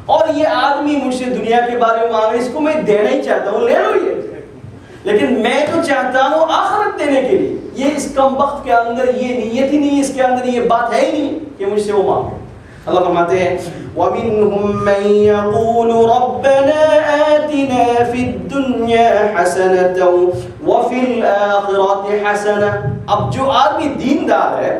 اور یہ آدمی مجھ سے دنیا کے بارے میں مانگے، اس کو میں دینا ہی چاہتا ہوں، لے لو یہ، لیکن میں تو چاہتا ہوں آخرت دینے کے لیے. یہ اس کم بخت کے اندر یہ نیت ہی نہیں، اس کے اندر یہ بات ہے ہی نہیں کہ مجھ سے وہ مانگے. اللہ فرماتے ہیں وَمِنْهُمْ مَنْ يَقُولُ رَبَّنَا آتِنَا فِي الدُّنْيَا حَسَنَةً وَفِي الْآخِرَةِ حَسَنَةً. اب جو آدمی دیندار ہے،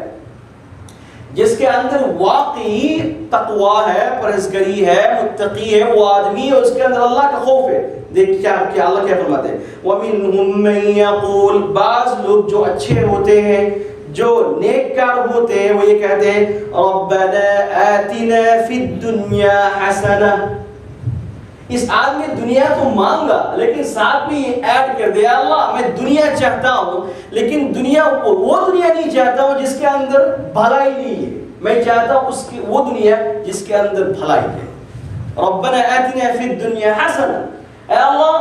جس کے اندر واقعی تقوی ہے، پرہیزگاری ہے، متقی ہے وہ آدمی، اور اس کے اندر اللہ کا خوف ہے. دیکھ کیا اللہ کیا فرماتے ہیں وَمِنْهُمْ مَنْ يَقُولُ. بعض لوگ جو اچھے ہوتے ہیں، جو نیک کار ہوتے ہیں، وہ یہ کہتے ہیں رَبَّنَا آتِنَا فِي الدُّنْيَا حَسَنَةً. اس آدمی دنیا تو مانگا لیکن ساتھ میں یہ ایڈ کر دیا اللہ میں دنیا چاہتا ہوں، لیکن دنیا وہ دنیا نہیں چاہتا ہوں جس کے اندر بھلائی نہیں ہے. میں چاہتا ہوں اس کی وہ دنیا جس کے اندر بھلائی ہے. رَبَّنَا آتِنَا فِي الدُّنْيَا حَسَنَةً. اے اللہ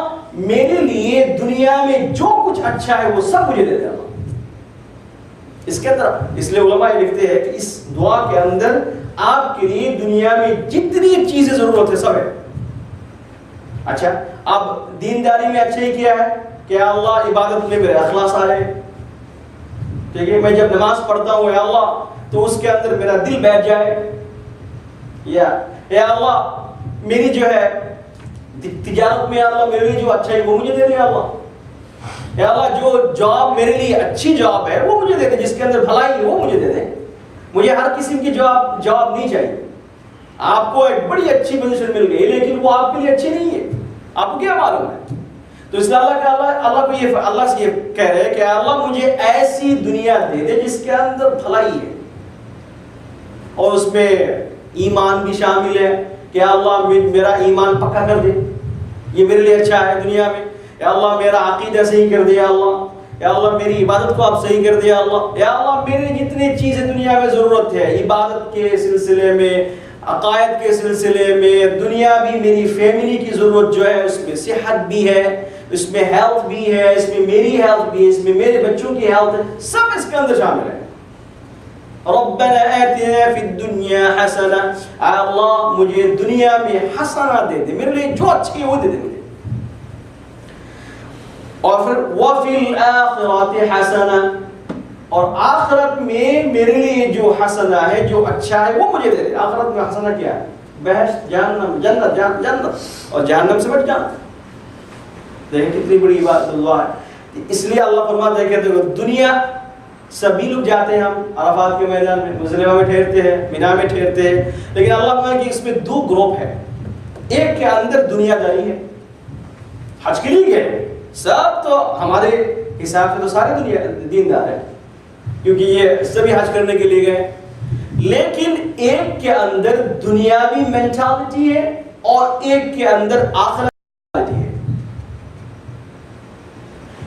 میرے لیے دنیا میں جو کچھ اچھا ہے وہ سب مجھے دے دے اللہ. اس کے اندر اس لیے علماء لکھتے ہیں کہ اس دعا کے اندر آپ کے لیے دنیا میں جتنی چیزیں ضرورت ہے سب ہے. اچھا اب دینداری میں اچھا ہی کیا ہے کہ اللہ عبادت میں میرے اخلاص آ رہے. ٹھیک ہے، میں جب نماز پڑھتا ہوں اے اللہ تو اس کے اندر میرا دل بیٹھ جائے، یا اے اللہ میری جو ہے تجارت میں اللہ میرے لیے جو اچھا ہے وہ مجھے دے دے. اے اللہ جو جاب میرے لیے اچھی جاب ہے وہ مجھے دے دے، جس کے اندر بھلائی ہے وہ مجھے دے دے. مجھے ہر قسم کی جاب نہیں چاہیے. آپ کو ایک بڑی اچھی پوزیشن مل گئی لیکن وہ آپ کے لیے اچھی نہیں ہے، آپ کو کیا معلوم ہے؟ تو اس لیے اللہ سے یہ کہہ رہے کہ اللہ مجھے ایسی دنیا دے دے جس کے اندر بھلائی ہے اور اس میں ایمان بھی شامل ہے کہ اللہ میرا ایمان پکا کر دے، یہ میرے لیے اچھا ہے دنیا میں. یا اللہ میرا عقیدہ صحیح کر دے اللہ، یا اللہ میری عبادت کو آپ صحیح کر دے اللہ، یا اللہ میرے جتنے چیزیں دنیا میں ضرورت ہے عبادت کے سلسلے میں، عقائد کے سلسلے میں، دنیا بھی میری فیملی کی ضرورت جو ہے اس میں صحت بھی ہے، اس میں ہیلتھ بھی ہے، اس میں میری ہیلتھ بھی ہے، اس میں میرے بچوں کی ہیلتھ ہے، سب اس کے اندر شامل ہے. ربنا آتنا فی الدنیا حسنہ. اللہ مجھے دنیا میں حسنہ دے دے، میرے لیے جو اچھی ہے وہ دے دے مجھے. اور پھر وفی الآخرۃ حسنہ، اور آخرت میں میرے لیے جو حسنہ ہے جو اچھا ہے وہ مجھے دے دے. آخرت میں حسنہ کیا ہے؟ بہشت، جہنم، جنت اور جہنم سے بچ جانا. دیکھیں کتنی بڑی بات دعا ہے. اس لیے اللہ فرماتا ہے کہ دنیا سبھی لوگ جاتے ہیں، ہم عرفات کے میدان میں مزدلفہ میں ٹھہرتے ہیں، منی میں ٹھہرتے ہیں، لیکن اللہ فرماتا ہے کہ اس میں دو گروپ ہے. ایک کے اندر دنیا داری ہے، حج کے لیے گئے، سب تو ہمارے حساب سے تو سارے دنیا دیندار ہیں، کیونکہ یہ سبھی حج کرنے کے لیے گئے، لیکن ایک کے اندر دنیاوی مینٹالٹی ہے اور ایک کے اندر آخرت ہے۔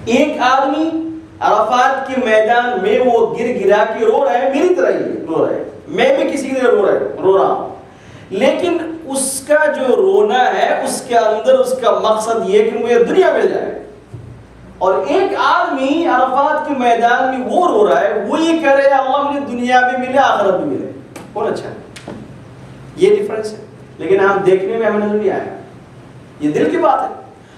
ایک آدمی عرفات کے میدان میں وہ گر گرا کے رو رہا ہے، میری طرح ہی رو رہا ہے، میں بھی کسی طرح رو رہا ہوں، لیکن اس کا جو رونا ہے اس کے اندر اس کا مقصد یہ کہ مجھے دنیا مل جائے۔ اور ایک آدمی عرفات کے میدان میں وہ رو رہا ہے، وہ یہ کہہ رہا ہے اللہ مجھے دنیا بھی ملے آخرت بھی ملے، کون اچھا ہے؟ یہ ڈفرنس ہے، لیکن ہم دیکھنے میں ہمیں نظر نہیں آیا، یہ دل کی بات ہے،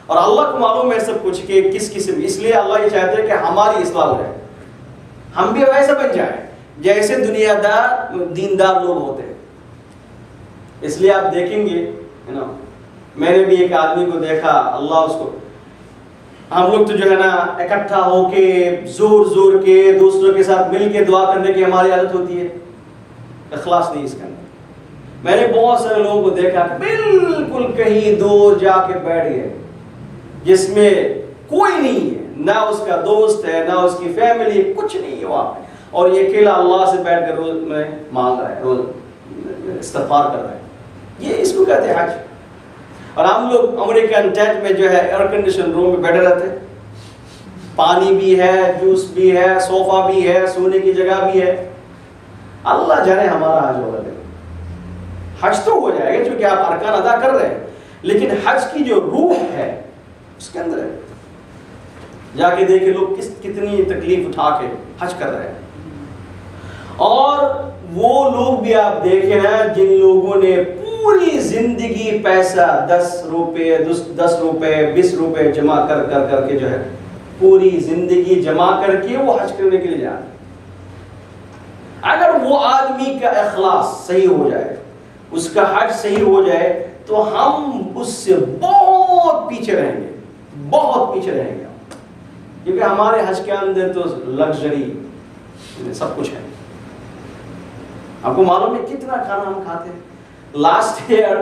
اور اللہ کو معلوم ہے سب کچھ کہ کس قسم، اس لیے اللہ یہ چاہتے ہیں کہ ہماری اصلاح ہو جائے، ہم بھی ویسا بن جائیں جیسے دنیا دار دیندار لوگ ہوتے ہیں۔ اس لیے آپ دیکھیں گے میں نے بھی ایک آدمی کو دیکھا، اللہ اس کو، ہم لوگ تو جو ہے نا اکٹھا ہو کے زور زور کے دوسروں کے ساتھ مل کے دعا کرنے کی ہماری عادت ہوتی ہے، اخلاص نہیں اس کے اندر۔ میں نے بہت سارے لوگوں کو دیکھا کہ بالکل کہیں دور جا کے بیٹھ گئے، جس میں کوئی نہیں ہے، نہ اس کا دوست ہے نہ اس کی فیملی، کچھ نہیں ہے وہاں پہ، اور یہ اکیلا اللہ سے بیٹھ کر روز میں مانگ رہا ہے، روز استغفار کر رہا ہے۔ یہ اس کو کہتے ہیں حج۔ اور ہم لوگ امریکن ٹینٹ میں جو ہے ایئر کنڈیشن روم میں بیٹھے رہتے ہیں، پانی بھی ہے، جوس بھی ہے، صوفہ بھی ہے، سونے کی جگہ بھی ہے۔ اللہ جانے ہمارا حج ہوگا، حج تو ہو جائے گا چونکہ آپ ارکان ادا کر رہے ہیں، لیکن حج کی جو روح ہے اس کے اندر ہے۔ جا کے دیکھیں لوگ کتنی تکلیف اٹھا کے حج کر رہے ہیں، اور وہ لوگ بھی آپ دیکھیں نا جن لوگوں نے پوری زندگی پیسہ 10 روپے 20 روپے جمع کر کے جو ہے پوری زندگی جمع کر کے وہ حج کرنے کے لیے جاتے ہیں۔ اگر وہ آدمی کا اخلاص صحیح ہو جائے، اس کا حج صحیح ہو جائے، تو ہم اس سے بہت پیچھے رہیں گے، بہت پیچھے رہیں گے، کیونکہ ہمارے حج کے اندر تو لگژری سب کچھ ہے۔ آپ کو معلوم ہے کتنا کھانا ہم کھاتے ہیں؟ لاسٹ ایئر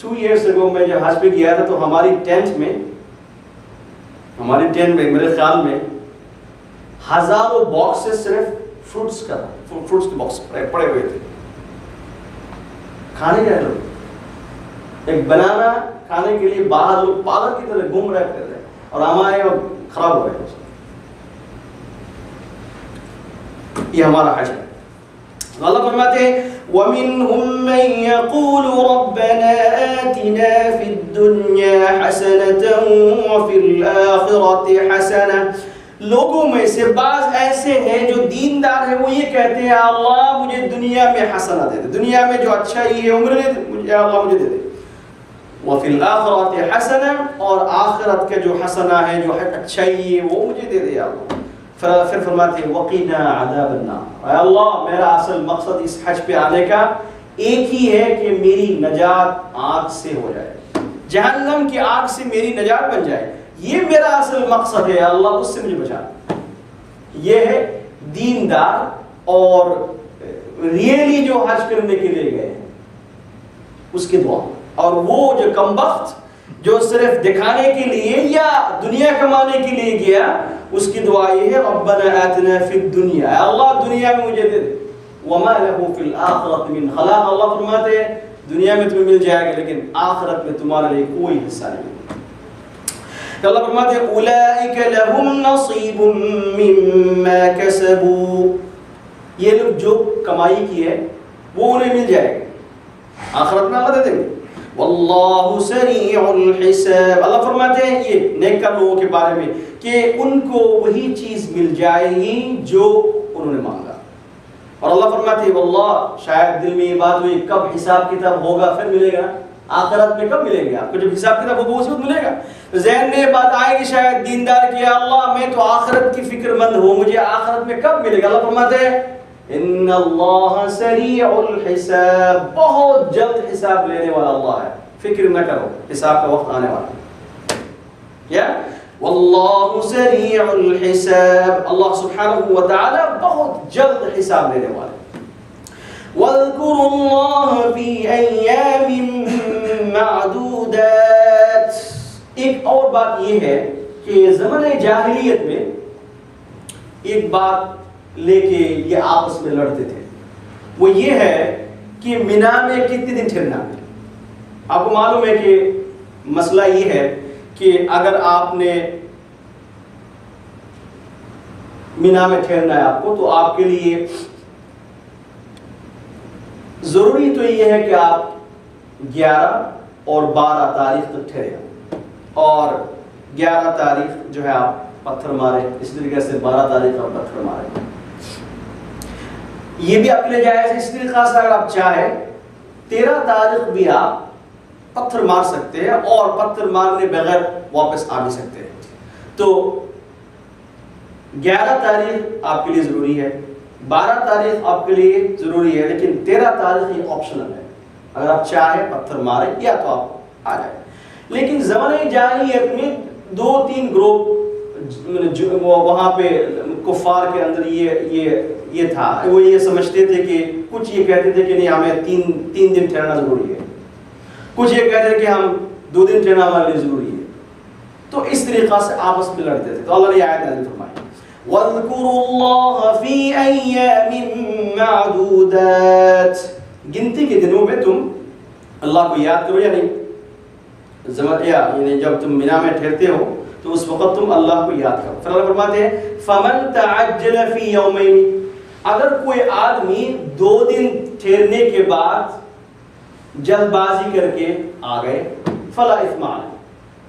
2 years ago میں جب حج پہ گیا تھا تو ہماری ٹینٹ میں میرے خیال میں ہزاروں باکسز صرف فروٹس کے باکس پڑے ہوئے تھے، کھانے کے لوگ ایک بنانا کھانے کے لیے باہر لوگ پاگل کی طرح گھوم رہے تھے، اور ہمارے خراب ہو گئے۔ یہ ہمارا حج ہے۔ اللہ فرماتے ہیں وَمِنْهُمْ مَنْ يَقُولُ رَبَّنَا آتِنَا فِي الدُّنْيَا حَسَنَةً وَفِي الْآخِرَةِ حَسَنَةً، لوگوں میں سے بعض ایسے ہیں جو دیندار ہیں، وہ یہ کہتے ہیں اللہ مجھے دنیا میں حسنہ دے دے، دنیا میں جو اچھائی ہے عمر نے مجھے اللہ مجھے دے دے، وَفِي الْآخِرَةِ حَسَنَةً، اور آخرت کا جو حسنہ ہے جو اچھائی ہے وہ مجھے دے دے اللہ۔ پھر فرماتے ہیں وَقِنَا عَذَابَ النَّارِ، اے اللہ میرا اصل مقصد اس حج پہ آنے کا ایک ہی ہے کہ میری نجات آگ سے ہو جائے، جہنم کی آگ سے میری نجات بن جائے، یہ میرا اصل مقصد ہے، اللہ اس سے مجھے بچا۔ یہ ہے دیندار اور ریئلی جو حج کرنے کے لیے گئے ہیں اس کی دعا، اور وہ جو کمبخت جو صرف دکھانے کے لیے یا دنیا کمانے کے لیے گیا، اس کی دعا یہ ہے ربنا آتنا فی الدنیا، اللہ دنیا میں مجھے دے دے، وما له فی الآخرۃ من خلاق، اللہ فرماتے ہیں دنیا میں تمہیں مل جائے گا لیکن آخرت میں تمہارے لیے کوئی حصہ نہیں۔ اللہ فرماتے ہیں اولئک لهم نصیب مما کسبوا، یہ لوگ جو کمائی کی ہے وہ انہیں مل جائے گا، آخرت میں اللہ دے دیں گے۔ واللہ سریع الحساب، اللہ فرماتے ہیں یہ نیک لوگوں کے بارے میں کہ ان کو وہی چیز مل جائے گی جو انہوں نے مانگا، اور اللہ فرماتے ہیں واللہ، شاید دل میں یہ بات ہوئی کب حساب کتاب ہوگا پھر ملے گا، آخرت میں کب ملے گا آپ کو؟ جب حساب کتاب ہوگا اسی وقت ملے گا۔ ذہن میں یہ بات آئے گی شاید دیندار کیا اللہ میں تو آخرت کی فکر مند ہوں، مجھے آخرت میں کب ملے گا؟ اللہ فرماتے ہیں ان اللہ سریع الحساب، بہت جلد حساب لینے والا اللہ ہے، فکر نہ کرو حساب کا وقت آنے والا ہے۔ کیا واللہ سریع الحساب، اللہ سبحانہ و تعالی بہت جلد حساب لینے والا ہے۔ واذکروا اللہ فی ایام معدودات، ایک اور بات یہ ہے کہ زمانے جاہلیت میں ایک بات لے کے یہ آپس میں لڑتے تھے، وہ یہ ہے کہ مینا میں کتنے دن ٹھہرنا ہے۔ آپ کو معلوم ہے کہ مسئلہ یہ ہے کہ اگر آپ نے مینا میں ٹھہرنا ہے آپ کو، تو آپ کے لیے ضروری تو یہ ہے کہ آپ 11 اور 12 تاریخ تک ٹھہرے، اور 11 تاریخ جو ہے آپ پتھر مارے، اس طریقے سے 12 تاریخ آپ پتھر مارے۔ یہ بھی آپ کے لیے جائز ہے۔ اس طریقے سے اگر آپ چاہیں 13 تاریخ بھی آپ پتھر مار سکتے ہیں، اور پتھر مارنے بغیر واپس آ بھی سکتے ہیں۔ تو 11 تاریخ آپ کے لیے ضروری ہے، 12 تاریخ آپ کے لیے ضروری ہے، لیکن 13 تاریخ یہ آپشنل ہے۔ اگر آپ چاہیں پتھر ماریں یا تو آپ آ جائیں۔ لیکن زمانے جاہلیت میں 2-3 گروپ وہاں پہ کفار کے اندر یہ تھا، وہ یہ سمجھتے تھے کہ کچھ یہ کہتے تھے کہ نہیں ہمیں 3 دن ٹھہرنا ضروری ہے، کچھ یہ کہتے تھے کہ ہم 2 دن ٹھہرنا ہمارے لیے ضروری ہے۔ تو اس طریقہ سے آپس میں لڑتے تھے۔ تو اللہ نے آیت نازل فرمائی وَاذْكُرُوا اللَّهَ فِي أَيَّامٍ مَّعْدُودَاتٍ، گنتی کے دنوں میں تم اللہ کو یاد کرو، یعنی جب تم مینا میں ٹھہرتے ہو تو اس وقت تم اللہ کو یاد کرو۔ پھر اللہ فرماتے ہیں فَمَن تَعَجَّلَ فِي يَوْمَيْنِ، اگر کوئی آدمی 2 دن ٹھہرنے کے بعد جلد بازی کر کے آ گئے فَلَا إِثْمَ عَلَيْهِ،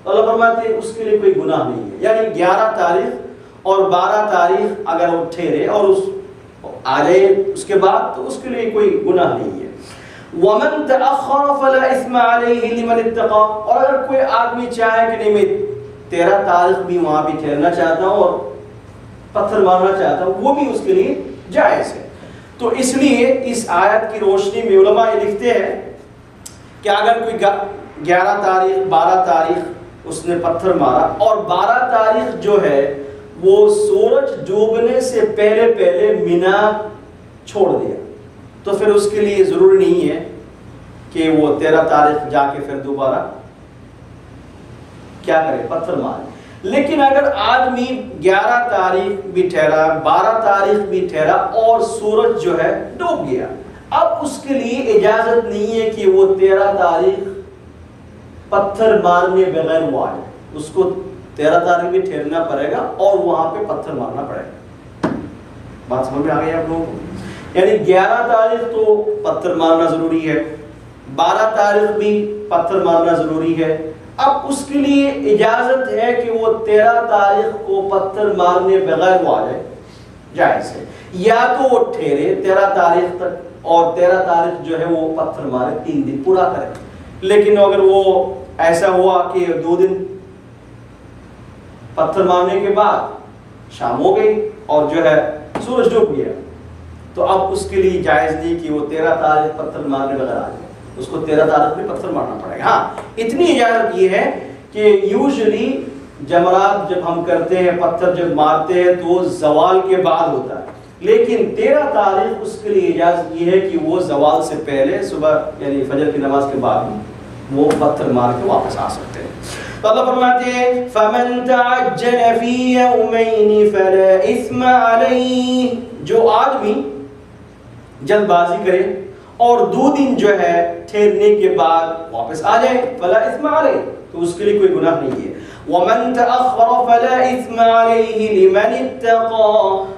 اللہ فرماتے ہیں اس کے لیے کوئی گناہ نہیں ہے۔ یعنی 11 تاریخ اور 12 تاریخ اگر وہ ٹھہرے اور آ جائے اس کے بعد، تو اس کے لیے کوئی گناہ نہیں ہے۔ وَمَن تَأَخَّرَ فَلَا إِثْمَ عَلَيْهِ لِمَنِ اتَّقَى، اور اگر کوئی آدمی چاہے کہ نہیں میں 13 تاریخ بھی وہاں بھی ٹھہرنا چاہتا ہوں اور پتھر مارنا چاہتا ہوں، وہ بھی اس کے لیے جائز ہے۔ تو اس لیے اس آیت کی روشنی میں علماء یہ لکھتے ہیں کہ اگر کوئی 11 تاریخ 12 تاریخ اس نے پتھر مارا اور 12 تاریخ جو ہے وہ سورج ڈوبنے سے پہلے مینا چھوڑ دیا، تو پھر اس کے لیے ضروری نہیں ہے کہ وہ 13 تاریخ جا کے پھر دوبارہ کیا کرے، پتھر مارے۔ لیکن اگر آدمی 11 تاریخ بھی ٹھہرا 12 تاریخ بھی ٹھہرا اور سورج جو ہے ڈوب گیا، اب اس کے لیے اجازت نہیں ہے کہ وہ 13 تاریخ پتھر مارنے بغیر وہ آئے، اس کو 13 تاریخ بھی ٹھہرنا پڑے گا اور وہاں پہ پتھر مارنا پڑے گا۔ بات سمجھ میں آ گئی آپ لوگوں کو؟ یعنی 11 تاریخ تو پتھر مارنا ضروری ہے، 12 تاریخ بھی پتھر مارنا ضروری ہے۔ اب اس کے لیے اجازت ہے کہ وہ 13 تاریخ کو پتھر مارنے بغیر وہ آ جائے، جائز ہے، یا تو وہ ٹھہرے 13 تاریخ تک اور 13 تاریخ جو ہے وہ پتھر مارے، 3 دن پورا کرے۔ لیکن اگر وہ ایسا ہوا کہ 2 دن پتھر مارنے کے بعد شام ہو گئی اور جو ہے سورج ڈوب گیا، تو اب اس کے لیے جائز نہیں کہ وہ 13 تاریخ پتھر مارنے بغیر آ جائے، اس کو 13 تاریخ میں پتھر مارنا پڑے گا۔ ہاں اتنی اجازت یہ ہے کہ یوزلی جمرات جب ہم کرتے ہیں، پتھر جب مارتے ہیں تو زوال کے بعد ہوتا ہے، لیکن 13 تاریخ اس کے لیے اجازت یہ ہے کہ وہ زوال سے پہلے صبح یعنی فجر کی نماز کے بعد وہ پتھر مار کے واپس آ سکتے ہیں۔ تو اللہ فرماتے ہیں فَمَن تَعَجَّلَ فِي يَوْمَيْنِ فَلَا إِثْمَ عَلَيْهِ، جو آدمی جلد بازی کرے اور 2 دن جو ہے ٹھہرنے کے بعد واپس آ جائے فلا اثم علیہ، تو اس کے لیے کوئی گناہ نہیں ہے۔ وَمَن تَأَخَّرَ فَلَا إِثْمَ عَلَيْهِ لِمَنِ اتَّقَى،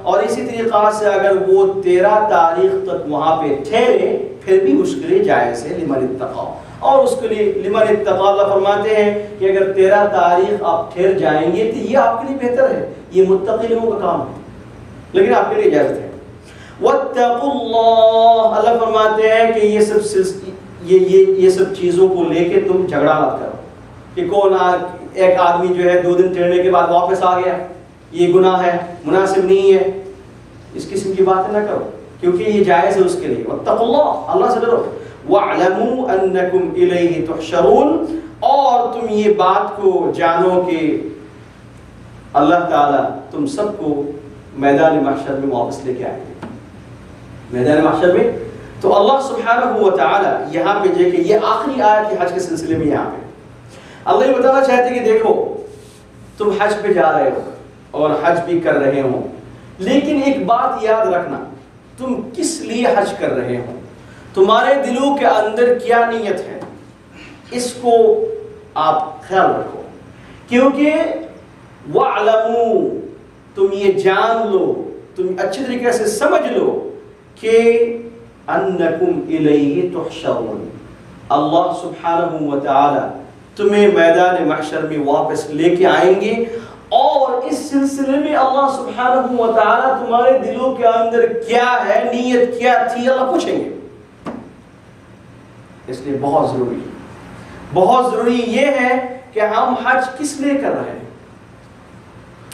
اور اسی طریقہ سے اگر وہ 13 تاریخ تک وہاں پہ ٹھہرے پھر بھی اس کے لیے جائز ہے، لمن اتقى، اور اس کے لیے لمن اتقى اللہ فرماتے ہیں کہ اگر 13 تاریخ آپ ٹھہر جائیں گے تو یہ آپ کے لیے بہتر ہے، یہ متقی لوگوں کا کام ہے، لیکن آپ کے لیے اجازت ہے۔ وَاتَّقُوا اللَّهَ، اللہ فرماتے ہیں کہ یہ سب چیزوں کو لے کے تم جھگڑا مت کرو کہ کون ایک آدمی جو ہے 2 دن ٹھہرنے کے بعد واپس آ گیا، یہ گناہ ہے، مناسب نہیں ہے، اس قسم کی باتیں نہ کرو کیونکہ یہ جائز ہے اس کے لیے۔ وَاتَّقُوا اللَّهَ، اللہ سے ڈرو۔ وَاعْلَمُوا أَنَّكُمْ إِلَيْهِ تُحْشَرُونَ، اور تم یہ بات کو جانو کہ اللہ تعالیٰ تم سب کو میدان محشر میں واپس لے کے آئیں گے۔ میدان محشر میں تو اللہ سبحانہ و تعالیٰ یہاں پہ دیکھیں، یہ آخری آیت ہے حج کے سلسلے میں، یہاں پہ اللہ یہ بتانا چاہتے کہ دیکھو تم حج پہ جا رہے ہو اور حج بھی کر رہے ہو، لیکن ایک بات یاد رکھنا، تم کس لیے حج کر رہے ہو، تمہارے دلوں کے اندر کیا نیت ہے، اس کو آپ خیال رکھو. کیونکہ وَاعْلَمُوا، تم یہ جان لو، تم اچھی طریقے سے سمجھ لو کہ انکم الیہ تحشرون، اللہ سبحانہ و تعالی تمہیں میدان محشر میں واپس لے کے آئیں گے، اور اس سلسلے میں اللہ سبحانہ و تعالی تمہارے دلوں کے اندر کیا ہے، نیت کیا تھی، اللہ پوچھیں گے. اس لیے بہت ضروری یہ ہے کہ ہم حج کس لیے کر رہے ہیں.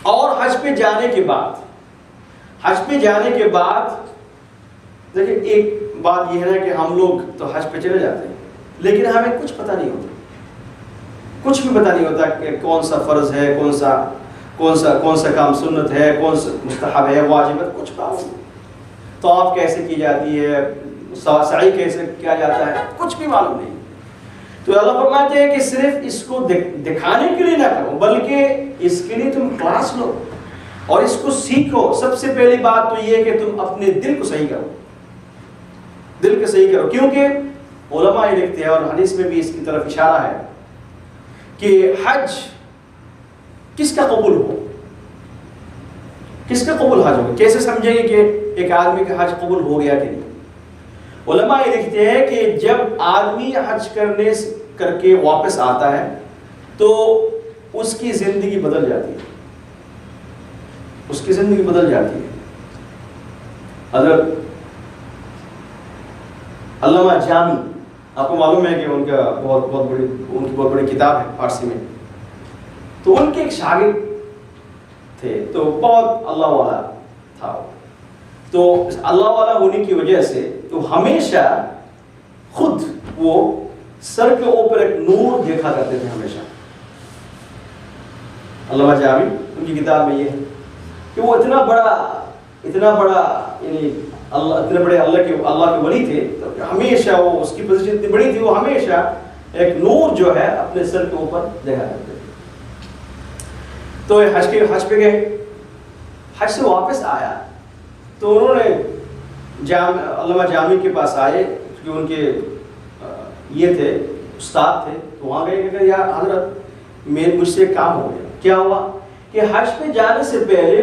اور حج پہ جانے کے بعد دیکھیں، ایک بات یہ ہے نا کہ ہم لوگ تو حج پہ چلے جاتے ہیں، لیکن ہمیں کچھ پتہ نہیں ہوتا، کچھ بھی پتہ نہیں ہوتا کہ کون سا فرض ہے، کون سا کام سنت ہے، کون سا مستحب ہے، واجب ہے، کچھ کام نہیں. طواف کیسے کی جاتی ہے، سعی کیسے کیا جاتا ہے، کچھ بھی معلوم نہیں. تو اللہ فرماتے ہیں کہ صرف اس کو دکھانے کے لیے نہ کرو، بلکہ اس کے لیے تم کلاس لو اور اس کو سیکھو. سب سے پہلی بات تو یہ ہے کہ تم اپنے دل کو صحیح کرو، کیونکہ علماء یہ لکھتے ہیں اور حدیث میں بھی اس کی طرف اشارہ ہے کہ حج کس کا قبول حج ہوگا، کیسے سمجھیں گے کہ ایک آدمی کا حج قبول ہو گیا کہ نہیں. علماء یہ لکھتے ہیں کہ جب آدمی حج کر کے واپس آتا ہے تو اس کی زندگی بدل جاتی ہے. حضرت علامہ جامی، آپ کو معلوم ہے کہ ان کا بہت بڑی کتاب ہے فارسی میں. تو ان کے ایک شاگرد تھے، تو بہت اللہ والا تھا. تو اللہ والا ہونے کی وجہ سے تو ہمیشہ خود وہ سر کے اوپر ایک نور دیکھا کرتے تھے ہمیشہ. علامہ جامی ان کی کتاب میں یہ ہے کہ وہ اتنا بڑا یعنی اتنے بڑے اللہ کے ولی تھے، تو ہمیشہ وہ اس کی پوزیشن اتنی بڑی تھی، وہ ہمیشہ ایک نور جو ہے اپنے سر کے اوپر دیکھا کرتے تھے. تو حج پہ گئے، حج سے واپس آیا تو انہوں نے علامہ جامی کے پاس آئے، کیونکہ ان کے یہ تھے استاد تھے. تو وہاں گئے کہ یار حضرت مجھ سے کام ہو گیا. کیا ہوا کہ حج پہ جانے سے پہلے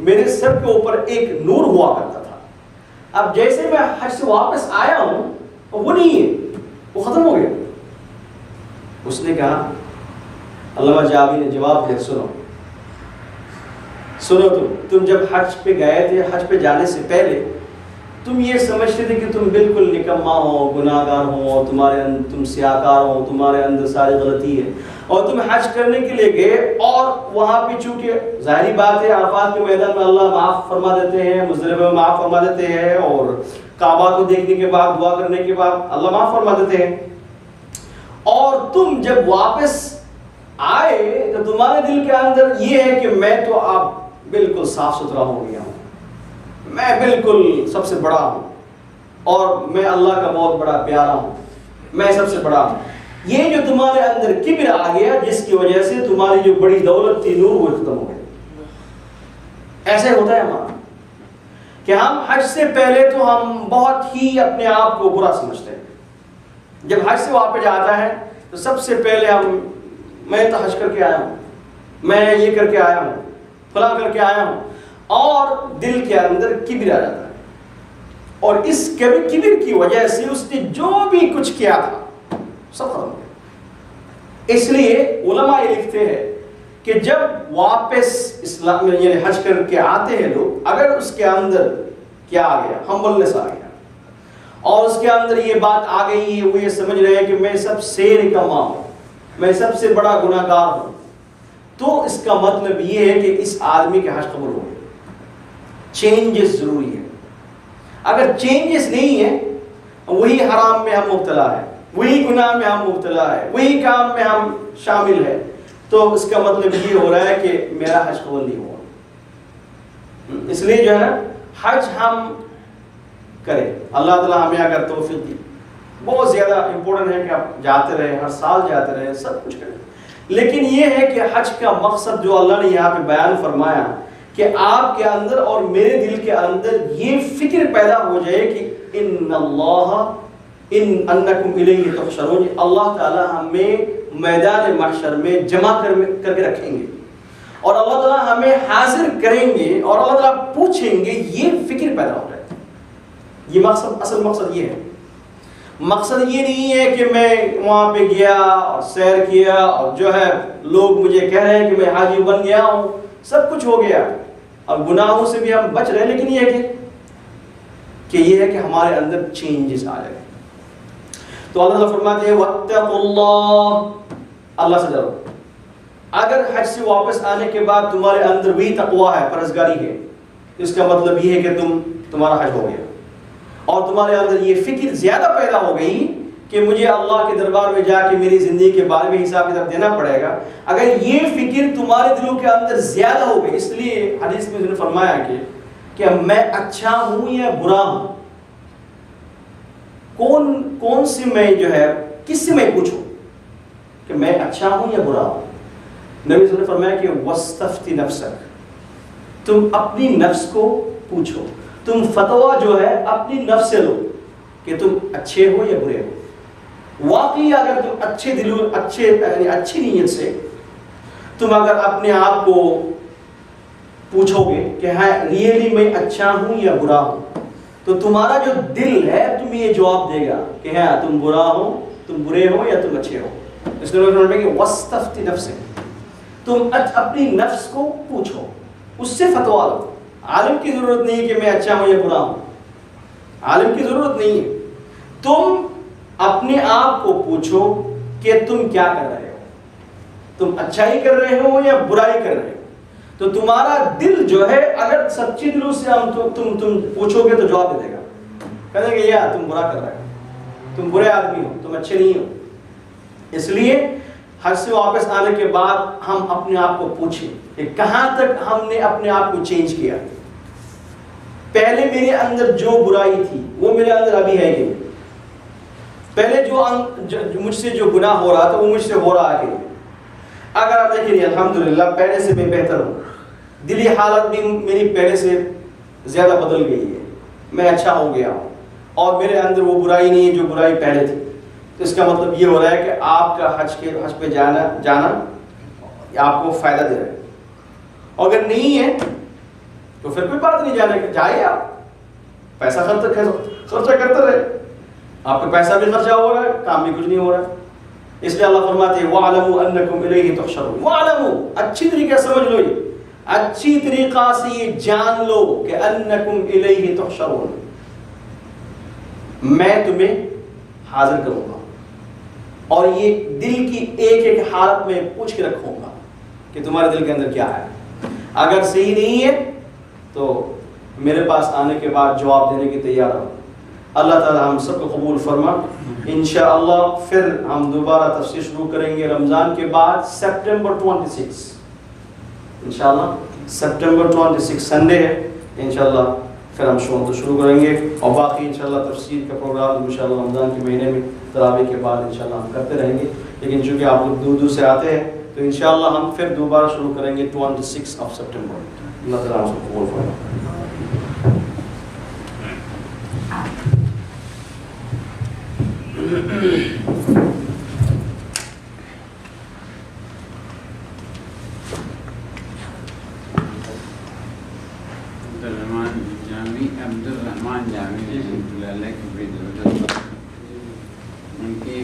میرے سر کے اوپر ایک نور ہوا کرتا تھا، اب جیسے میں حج سے واپس آیا ہوں وہ نہیں ہے، وہ ختم ہو گیا. اس نے کہا، علامہ جامی نے جواب دیا، سنو تم جب حج پہ گئے تھے، حج پہ جانے سے پہلے تم یہ سمجھتے تھے کہ تم بالکل نکما ہو، گناہ گار ہو، تم سیاکار ہو، تمہارے اندر ساری غلطی ہے، اور تم حج کرنے کے لیے گئے، اور وہاں پہ چونکہ ظاہری بات ہے عرفات کے میدان میں اللہ معاف فرما دیتے ہیں، مزدلفہ میں معاف فرما دیتے ہیں، اور کعبہ کو دیکھنے کے بعد دعا کرنے کے بعد اللہ معاف فرما دیتے ہیں. اور تم جب واپس آئے تو تمہارے دل کے اندر یہ ہے کہ میں تو اب بالکل صاف ستھرا ہو گیا ہوں، میں بالکل سب سے بڑا ہوں، اور میں اللہ کا بہت بڑا پیارا ہوں، میں سب سے بڑا ہوں. یہ جو تمہارے اندر کبر آ گیا، جس کی وجہ سے تمہاری جو بڑی دولت تھی نور وہ ختم ہو گئی. ایسے ہوتا ہے ہمارا کہ ہم حج سے پہلے تو ہم بہت ہی اپنے آپ کو برا سمجھتے ہیں. جب حج سے واپس آتا ہے تو سب سے پہلے میں تو حج کر کے آیا ہوں، میں یہ کر کے آیا ہوں، فلاں کر کے آیا ہوں، اور دل کے اندر کبر آ جاتا ہے. اور اس کبر کی وجہ سے اس نے جو بھی کچھ کیا تھا سب ختم ہو گیا. اس لیے علماء یہ لکھتے ہیں کہ جب واپس اسلام میں یعنی حج کر کے آتے ہیں لوگ، اگر اس کے اندر کیا آ گیا، ہمبلنس آ گیا، اور اس کے اندر یہ بات آ گئی ہے، وہ یہ سمجھ رہے ہیں کہ میں سب سے نکما ہوں، میں سب سے بڑا گناہ گار ہوں، تو اس کا مطلب یہ ہے کہ اس آدمی کے حج قبول ہو گئے. چینجز ضروری ہے. اگر چینجز نہیں ہے، وہی حرام میں ہم مبتلا ہے، وہی گناہ میں ہم مبتلا ہے، وہی کام میں ہم شامل ہے، تو اس کا مطلب یہ ہو رہا ہے کہ میرا حج قبول نہیں ہوا. اس لیے جو ہے نا حج ہم کریں، اللہ تعالیٰ ہمیں اگر توفیق دی. بہت زیادہ امپورٹنٹ ہے کہ آپ جاتے رہے، ہر سال جاتے رہے، سب کچھ کریں. لیکن یہ ہے کہ حج کا مقصد جو اللہ نے یہاں پہ بیان فرمایا کہ آپ کے اندر اور میرے دل کے اندر یہ فکر پیدا ہو جائے کہ انکم الیہ تحشرون، اللہ تعالی ہمیں میدان محشر میں جمع کر کے رکھیں گے اور اللہ تعالی ہمیں حاضر کریں گے اور اللہ تعالی پوچھیں گے، یہ فکر پیدا ہو جائے۔ یہ مقصد، اصل مقصد یہ ہے۔ مقصد یہ نہیں ہے کہ میں وہاں پہ گیا اور سیر کیا اور جو ہے لوگ مجھے کہہ رہے ہیں کہ میں حاجی بن گیا ہوں، سب کچھ ہو گیا، اب گناہوں سے بھی ہم بچ رہے ہیں، لیکن یہ ہے کہ یہ ہے کہ ہمارے اندر چینجز آ جائے۔ تو اللہ تعالیٰ فرماتے ہیں وَاتَّقُوا اللَّهَ، اللہ سے ڈرو۔ اگر حج سے واپس آنے کے بعد تمہارے اندر بھی تقویٰ ہے، پرہیزگاری ہے، اس کا مطلب یہ ہے کہ تمہارا حج ہو گیا اور تمہارے اندر یہ فکر زیادہ پیدا ہو گئی کہ مجھے اللہ کے دربار میں جا کے میری زندگی کے بارے میں حساب کتاب دینا پڑے گا۔ اگر یہ فکر تمہارے دلوں کے اندر زیادہ ہو گئی، اس لیے حدیث میں نے فرمایا کہ میں اچھا ہوں یا برا ہوں، کون سے میں جو ہے کس سے میں پوچھوں کہ میں اچھا ہوں یا برا ہوں؟ نبی صلی اللہ علیہ وسلم نے فرمایا کہ وَاسْتَفْتِ نَفْسَكَ، تم اپنی نفس کو پوچھو، تم فتویٰ جو ہے اپنی نفس سے لو کہ تم اچھے ہو یا برے ہو۔ واقعی اگر تم اچھی نیت سے تم اگر اپنے آپ کو پوچھو گے کہ ہاں ریئلی میں اچھا ہوں یا برا ہوں، تو تمہارا جو دل ہے تم یہ جواب دے گا کہ ہاں تم برا ہو، تم برے ہو یا تم اچھے ہو۔ اس لیے انہوں نے کہا کہ وَاسْتَفْتِ نَفْسَكَ، تم اپنی نفس کو پوچھو، اس سے فتویٰ لو۔ عالم کی ضرورت نہیں ہے کہ میں اچھا ہوں یا برا ہوں، عالم کی ضرورت نہیں ہے۔ تم اپنے آپ کو پوچھو کہ تم کیا کر رہے ہو، تم اچھائی کر رہے ہو یا برائی کر رہے ہو۔ تو تمہارا دل جو ہے اگر سچے دلوں سے تم پوچھو گے تو جواب دے دے گا، کہے گا یا تم برا کر رہے ہو، تم برے آدمی ہو، تم اچھے نہیں ہو۔ اس لیے حج سے واپس آنے کے بعد ہم اپنے آپ کو پوچھیں کہ کہاں تک ہم نے اپنے آپ کو چینج کیا۔ پہلے میرے اندر جو برائی تھی وہ میرے اندر ابھی ہے کہ پہلے جو مجھ سے جو گناہ ہو رہا تھا وہ مجھ سے ہو رہا ہے کہ اگر آپ دیکھیں الحمدللہ پہلے سے میں بہتر ہوں، دلی حالت بھی میری پہلے سے زیادہ بدل گئی ہے، میں اچھا ہو گیا ہوں اور میرے اندر وہ برائی نہیں ہے جو برائی پہلے تھی۔ تو اس کا مطلب یہ ہو رہا ہے کہ آپ کا حج پہ جانا آپ کو فائدہ دے رہا ہے، اور اگر نہیں ہے تو پھر کوئی بات نہیں، جانے کی جائے، آپ پیسہ خرچہ کرتے رہے، آپ کا پیسہ بھی خرچہ ہو رہا ہے، کام بھی کچھ نہیں ہو رہا ہے۔ اس لیے اللہ فرماتے ہیں وَاعْلَمُوا أَنَّكُمْ إِلَيْهِ تُحْشَرُونَ۔ وَاعْلَمُوا، اچھی طریقے سمجھ لو، یہ اچھی طریقہ سے یہ جان لو کہ أَنَّكُمْ إِلَيْهِ تُحْشَرُونَ، میں تمہیں حاضر کروں گا اور یہ دل کی ایک ایک حالت میں پوچھ کے رکھوں گا کہ تمہارے دل کے اندر کیا ہے۔ اگر صحیح نہیں ہے تو میرے پاس آنے کے بعد جواب دینے کی تیار ہوں۔ اللہ تعالی ہم سب کو قبول فرما۔ انشاءاللہ پھر ہم دوبارہ تفسیر شروع کریں گے رمضان کے بعد سپٹمبر 26، انشاءاللہ سپٹمبر 26 سنڈے ہے، انشاءاللہ پھر ہم شروع کریں گے، اور باقی انشاءاللہ تفسیر کا پروگرام انشاءاللہ رمضان کے مہینے میں تراویح کے بعد انشاءاللہ ہم کرتے رہیں گے۔ لیکن چونکہ آپ لوگ دور دور سے آتے ہیں تو انشاءاللہ ہم پھر دوبارہ شروع کریں گے 26 سپٹمبر۔ اللہ تعالیٰ ہم کو قبول فرمائے۔ عبدالرحمان جامی رحمۃ اللہ علیہ کے ان کی